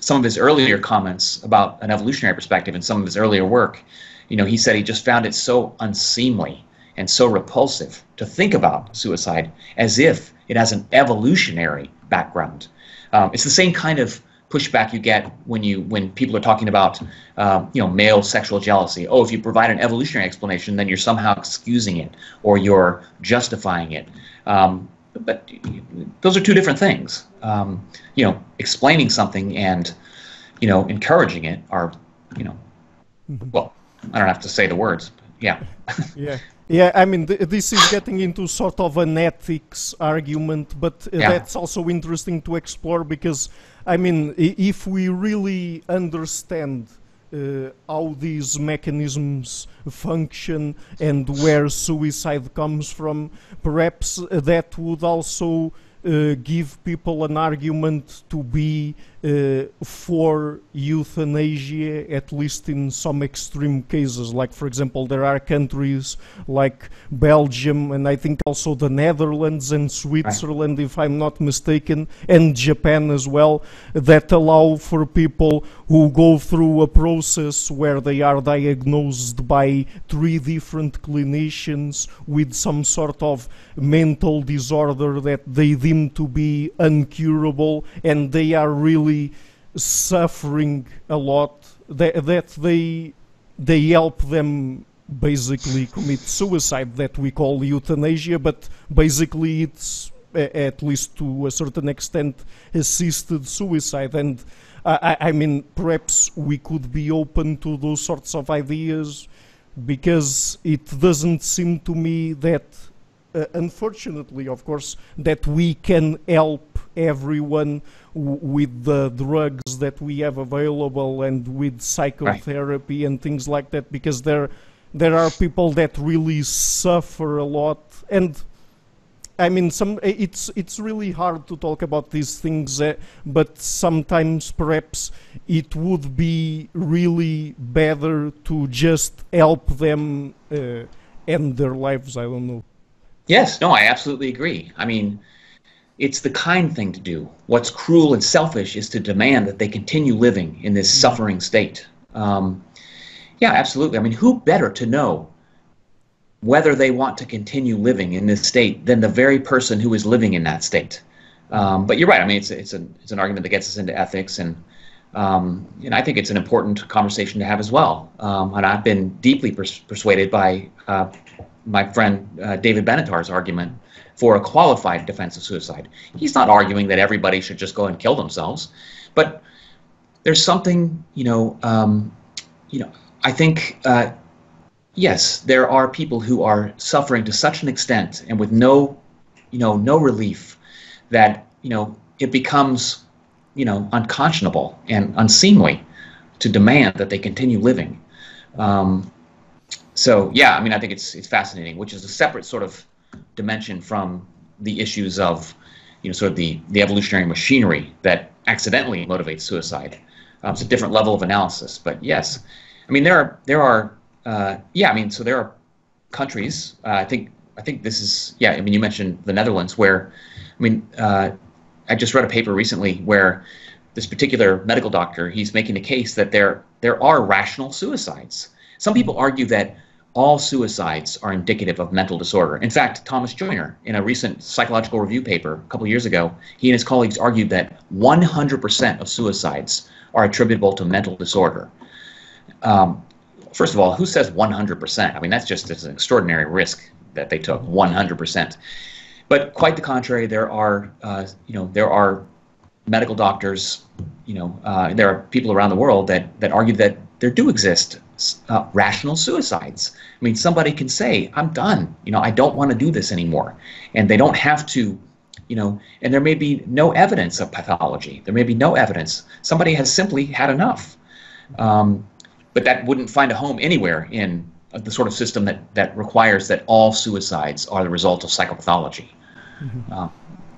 some of his earlier comments about an evolutionary perspective in some of his earlier work, he said he just found it so unseemly and so repulsive to think about suicide as if it has an evolutionary background. It's the same kind of pushback you get when people are talking about male sexual jealousy. Oh, if you provide an evolutionary explanation, then you're somehow excusing it or you're justifying it. But those are two different things. Explaining something and encouraging it are well, I don't have to say the words. But yeah. Yeah, this is getting into sort of an ethics argument, but that's also interesting to explore because, if we really understand how these mechanisms function and where suicide comes from, perhaps that would also give people an argument to be for euthanasia, at least in some extreme cases. Like, for example, there are countries like Belgium and I think also the Netherlands and Switzerland, if I'm not mistaken, and Japan as well, that allow for people who go through a process where they are diagnosed by 3 different clinicians with some sort of mental disorder that they deem to be incurable, and they are really suffering a lot, that they help them basically commit suicide, that we call euthanasia, but basically it's, at least to a certain extent, assisted suicide. And perhaps we could be open to those sorts of ideas, because it doesn't seem to me that unfortunately, of course, that we can help everyone with the drugs that we have available and with psychotherapy and things like that, because there are people that really suffer a lot. And it's really hard to talk about these things, but sometimes perhaps it would be really better to just help them end their lives. I don't know. Yes, no, I absolutely agree. I mean, it's the kind thing to do. What's cruel and selfish is to demand that they continue living in this suffering state. Yeah, absolutely. I mean, who better to know whether they want to continue living in this state than the very person who is living in that state? But you're right. I mean, it's an argument that gets us into ethics, and I think it's an important conversation to have as well. And I've been deeply persuaded by my friend David Benatar's argument for a qualified defense of suicide. He's not arguing that everybody should just go and kill themselves, but there's something, I think, yes, there are people who are suffering to such an extent and with no relief that, it becomes, unconscionable and unseemly to demand that they continue living. So, yeah, I mean, I think it's fascinating, which is a separate sort of dimension from the issues of, sort of the evolutionary machinery that accidentally motivates suicide. It's a different level of analysis, but yes, I mean, there are countries. I think this is, yeah. I mean, you mentioned the Netherlands, where, I mean, I just read a paper recently where this particular medical doctor, he's making the case that there are rational suicides. Some people argue that all suicides are indicative of mental disorder. In fact, Thomas Joyner, in a recent psychological review paper a couple years ago, he and his colleagues argued that 100% of suicides are attributable to mental disorder. First of all, who says 100%? I mean, it's an extraordinary risk that they took, 100%. But quite the contrary, there are medical doctors, there are people around the world that argue that there do exist rational suicides. I mean, somebody can say, I'm done, I don't want to do this anymore. And they don't have to, and there may be no evidence of pathology. There may be no evidence. Somebody has simply had enough. But that wouldn't find a home anywhere in the sort of system that requires that all suicides are the result of psychopathology.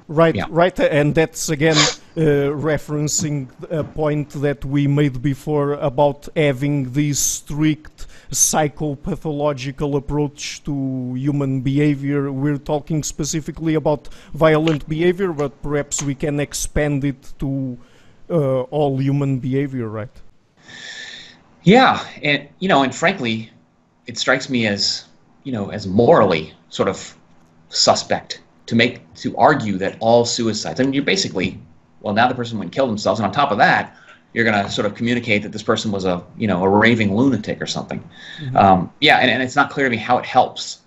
Right, yeah. Right, and that's again referencing a point that we made before about having this strict psychopathological approach to human behavior. We're talking specifically about violent behavior, but perhaps we can expand it to all human behavior, right? Yeah, and frankly, it strikes me as as morally sort of suspect to argue that all suicides. I mean, you're basically, well, now the person went and killed themselves, and on top of that, you're going to sort of communicate that this person was a raving lunatic or something. And it's not clear to me how it helps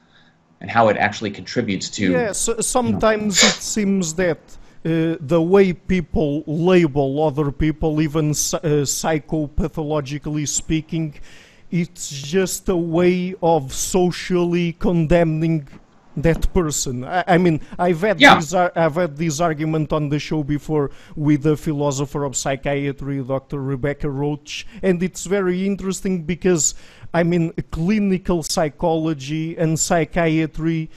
and how it actually contributes to. Yeah, sometimes it seems that the way people label other people, even psychopathologically speaking, it's just a way of socially condemning that person. I mean, I've had this argument on the show before with the philosopher of psychiatry, Dr. Rebecca Roach, and it's very interesting because, I mean, clinical psychology and psychiatry,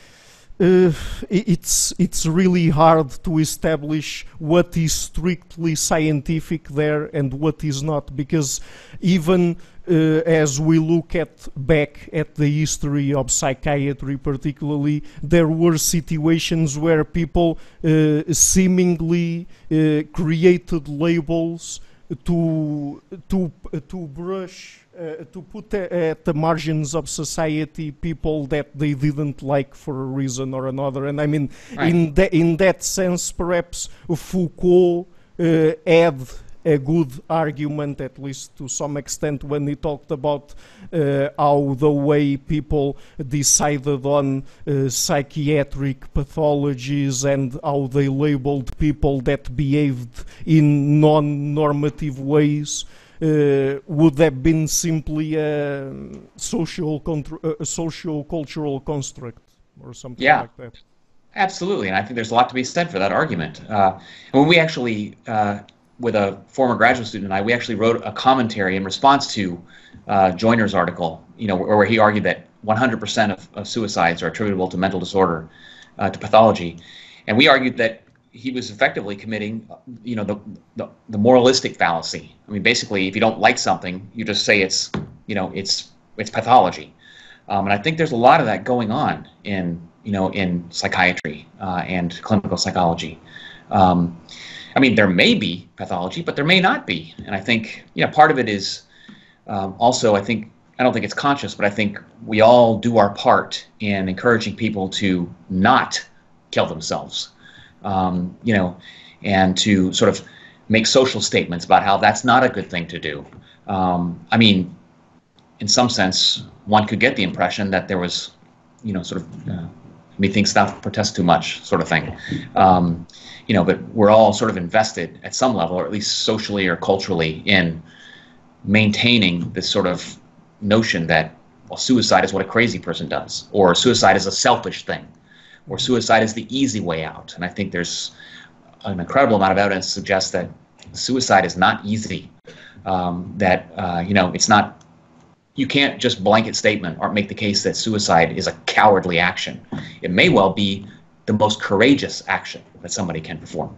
it's really hard to establish what is strictly scientific there and what is not, because even as we look back at the history of psychiatry particularly, there were situations where people seemingly created labels to brush, to put at the margins of society people that they didn't like for a reason or another. And I mean, right. in that sense, perhaps Foucault had a good argument, at least to some extent, when he talked about how the way people decided on psychiatric pathologies and how they labeled people that behaved in non-normative ways would have been simply a socio-cultural construct or something like that. Absolutely, and I think there's a lot to be said for that argument. When we actually, with a former graduate student and I, we actually wrote a commentary in response to Joyner's article, where he argued that 100% of suicides are attributable to mental disorder, to pathology, and we argued that he was effectively committing, the moralistic fallacy. I mean, basically, if you don't like something, you just say it's pathology. And I think there's a lot of that going on in psychiatry and clinical psychology. I mean, there may be pathology, but there may not be. And I think, part of it is also, I don't think it's conscious, but I think we all do our part in encouraging people to not kill themselves, and to sort of make social statements about how that's not a good thing to do. I mean, in some sense, one could get the impression that there was, sort of methinks thou protest too much sort of thing. But we're all sort of invested at some level, or at least socially or culturally, in maintaining this sort of notion that, well, suicide is what a crazy person does, or suicide is a selfish thing, or suicide is the easy way out. And I think there's an incredible amount of evidence to suggest that suicide is not easy, it's not, you can't just blanket statement or make the case that suicide is a cowardly action. It may well be the most courageous action that somebody can perform.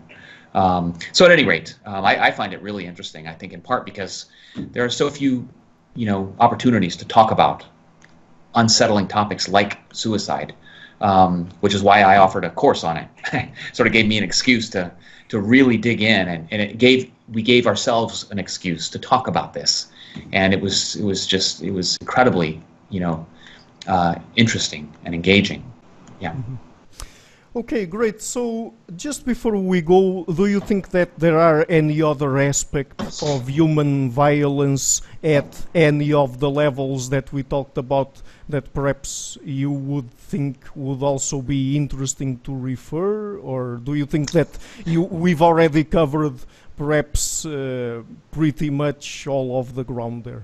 So at any rate, I find it really interesting, I think in part because there are so few, opportunities to talk about unsettling topics like suicide, which is why I offered a course on it. Sort of gave me an excuse to really dig in, and we gave ourselves an excuse to talk about this. And it was incredibly, interesting and engaging. Yeah. Mm-hmm. Okay, great. So just before we go, do you think that there are any other aspects of human violence at any of the levels that we talked about that perhaps you would think would also be interesting to refer? Or do you think that we've already covered perhaps pretty much all of the ground there?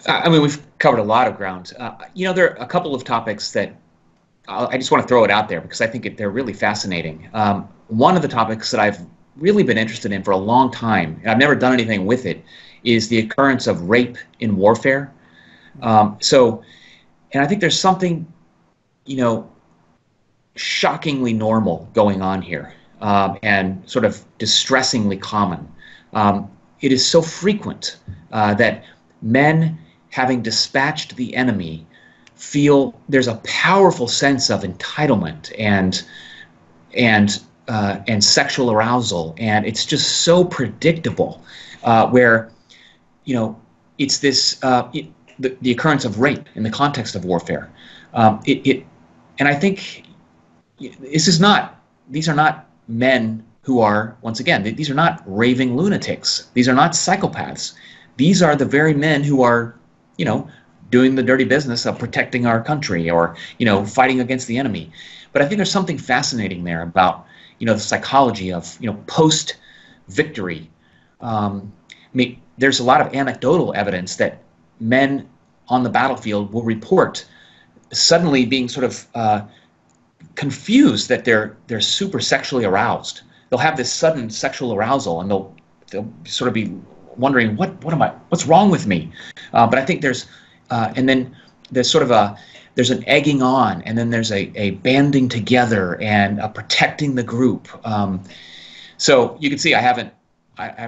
I mean, we've covered a lot of ground. There are a couple of topics that I just want to throw it out there because I think they're really fascinating. One of the topics that I've really been interested in for a long time, and I've never done anything with it, is the occurrence of rape in warfare. And I think there's something, shockingly normal going on here, and sort of distressingly common. It is so frequent that men, having dispatched the enemy, feel there's a powerful sense of entitlement and sexual arousal, and it's just so predictable. Where, it's this the occurrence of rape in the context of warfare. And I think these are not men who are, once again, these are not raving lunatics. These are not psychopaths. These are the very men who are, doing the dirty business of protecting our country or, fighting against the enemy. But I think there's something fascinating there about, the psychology of, post-victory. There's a lot of anecdotal evidence that men on the battlefield will report suddenly being sort of confused that they're super sexually aroused. They'll have this sudden sexual arousal, and they'll sort of be wondering, what's wrong with me? But I think there's and then there's sort of there's an egging on, and then there's a banding together and a protecting the group. So you can see I haven't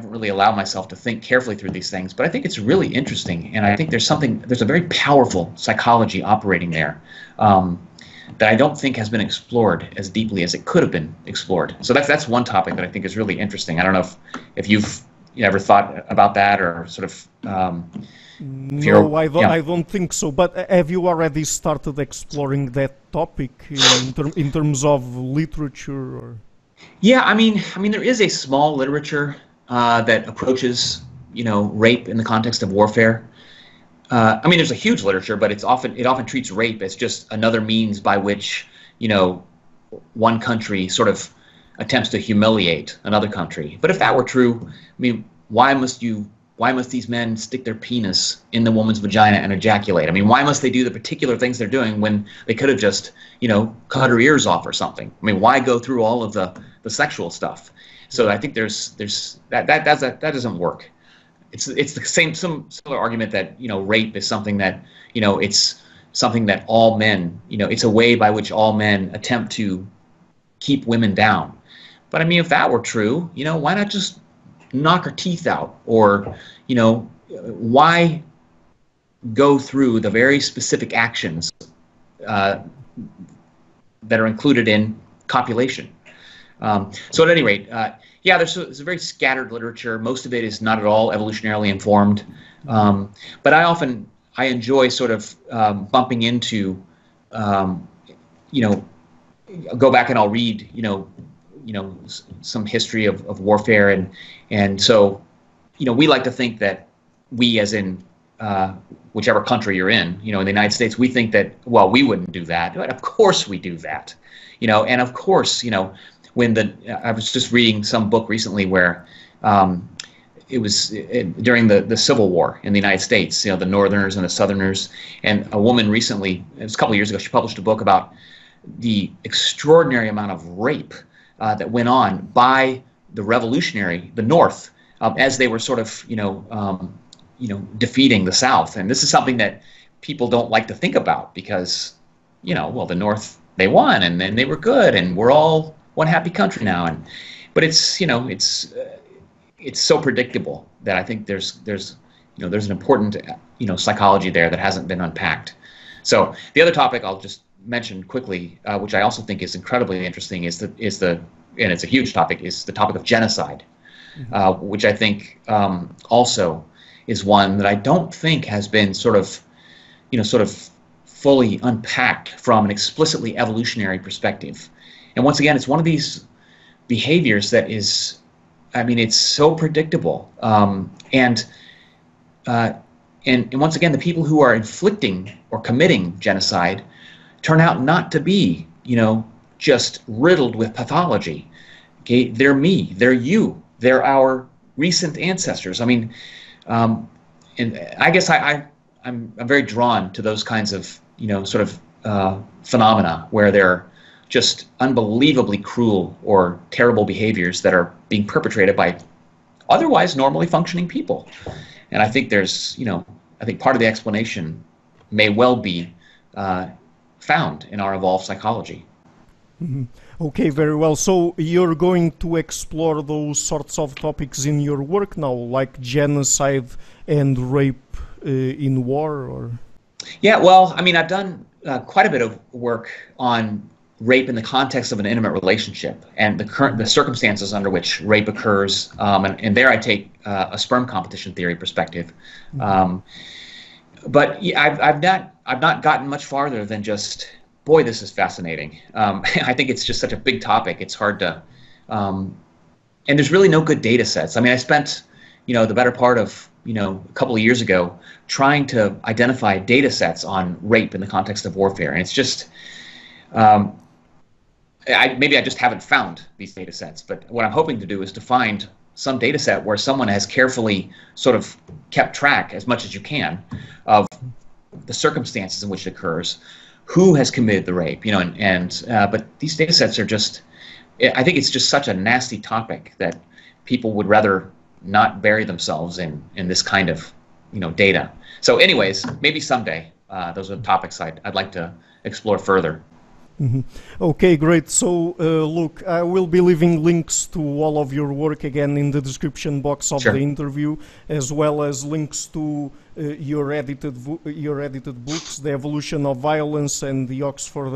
really allowed myself to think carefully through these things, but I think it's really interesting, and I think there's a very powerful psychology operating there that I don't think has been explored as deeply as it could have been explored. So that's one topic that I think is really interesting. I don't know if you've ever thought about that, or sort of no, I don't think so. But have you already started exploring that topic in terms of literature? Or? Yeah, I mean, there is a small literature that approaches, rape in the context of warfare. There's a huge literature, but it often treats rape as just another means by which, one country sort of attempts to humiliate another country. But if that were true, why must these men stick their penis in the woman's vagina and ejaculate? Why must they do the particular things they're doing when they could have just, cut her ears off or something? Why go through all of the sexual stuff? So I think there's that doesn't work. It's the same similar argument that rape is something that it's something that all men it's a way by which all men attempt to keep women down. But if that were true, why not just knock her teeth out? Or why go through the very specific actions that are included in copulation. So at any rate, yeah, there's a very scattered literature. Most of it is not at all evolutionarily informed. But I enjoy sort of bumping into, go back and I'll read, some history of warfare, and so, we like to think that we, as in whichever country you're in the United States, we think that, well, we wouldn't do that. But of course we do that, and of course, when I was just reading some book recently where it was during the Civil War in the United States, the Northerners and the Southerners, and a woman recently, it was a couple of years ago, she published a book about the extraordinary amount of rape that went on by the North, as they were sort of, defeating the South. And this is something that people don't like to think about because, well, the North, they won and then they were good and we're all one happy country now. But it's, it's so predictable that I think there's an important, psychology there that hasn't been unpacked. So the other topic I'll just mention quickly, which I also think is incredibly interesting, and it's a huge topic, is the topic of genocide, which I think also is one that I don't think has been sort of fully unpacked from an explicitly evolutionary perspective. And once again, it's one of these behaviors that is, it's so predictable. And once again, the people who are inflicting or committing genocide turn out not to be, just riddled with pathology. Okay, they're me, they're you, they're our recent ancestors. And I guess I'm very drawn to those kinds of, phenomena where they're just unbelievably cruel or terrible behaviors that are being perpetrated by otherwise normally functioning people. And I think there's, I think part of the explanation may well be found in our evolved psychology. Mm-hmm. Okay, very well. So you're going to explore those sorts of topics in your work now, like genocide and rape in war, or? Yeah, well, I've done quite a bit of work on rape in the context of an intimate relationship and the circumstances under which rape occurs, and there I take a sperm competition theory perspective. Mm-hmm. But I've not gotten much farther than just, boy, this is fascinating. I think it's just such a big topic. It's hard to, and there's really no good data sets. I spent, the better part of, a couple of years ago trying to identify data sets on rape in the context of warfare. And it's just, maybe I just haven't found these data sets. But what I'm hoping to do is to find some data set where someone has carefully sort of kept track, as much as you can, of the circumstances in which it occurs, who has committed the rape, but these data sets are just, I think it's just such a nasty topic that people would rather not bury themselves in this kind of, data. So anyways, maybe someday, those are the topics I'd like to explore further. Mm-hmm. Okay, great. So, look, I will be leaving links to all of your work again in the description box of the interview, as well as links to your edited books, The Evolution of Violence and the Oxford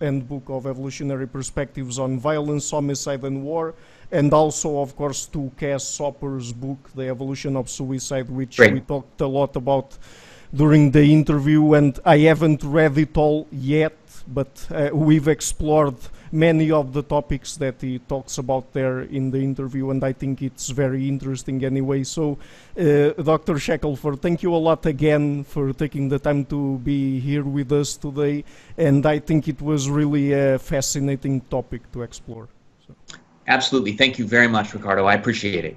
Handbook of Evolutionary Perspectives on Violence, Homicide and War, and also, of course, to Cas Soper's book, The Evolution of Suicide, which we talked a lot about during the interview, and I haven't read it all yet, but we've explored many of the topics that he talks about there in the interview, and I think it's very interesting anyway. So, Dr. Shackelford, thank you a lot again for taking the time to be here with us today, and I think it was really a fascinating topic to explore. So. Absolutely. Thank you very much, Ricardo. I appreciate it.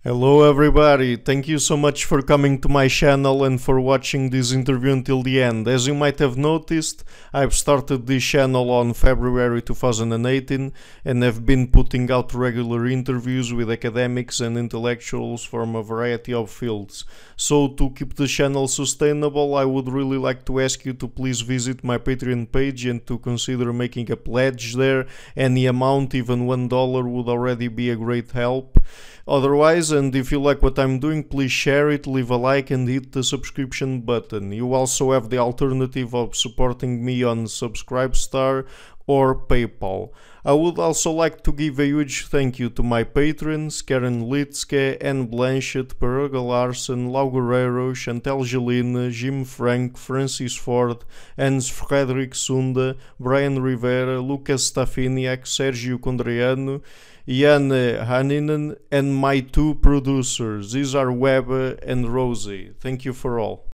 Hello everybody, thank you so much for coming to my channel and for watching this interview until the end. As you might have noticed, I've started this channel on February 2018 and have been putting out regular interviews with academics and intellectuals from a variety of fields. So to keep the channel sustainable, I would really like to ask you to please visit my Patreon page and to consider making a pledge there. Any amount, even $1, would already be a great help. Otherwise, guys, and if you like what I'm doing, please share it, leave a like, and hit the subscription button. You also have the alternative of supporting me on Subscribestar or PayPal. I would also like to give a huge thank you to my patrons: Karen Litzke, Anne Blanchett, Peruga Larson, Lau Guerrero, Chantel Gelina, Jim Frank, Francis Ford, Hans Frederick Sunda, Brian Rivera, Lucas Stafiniak, Sergio Condriano, Jan Haninen, and my two producers, Isar Webber and Rosie. Thank you for all.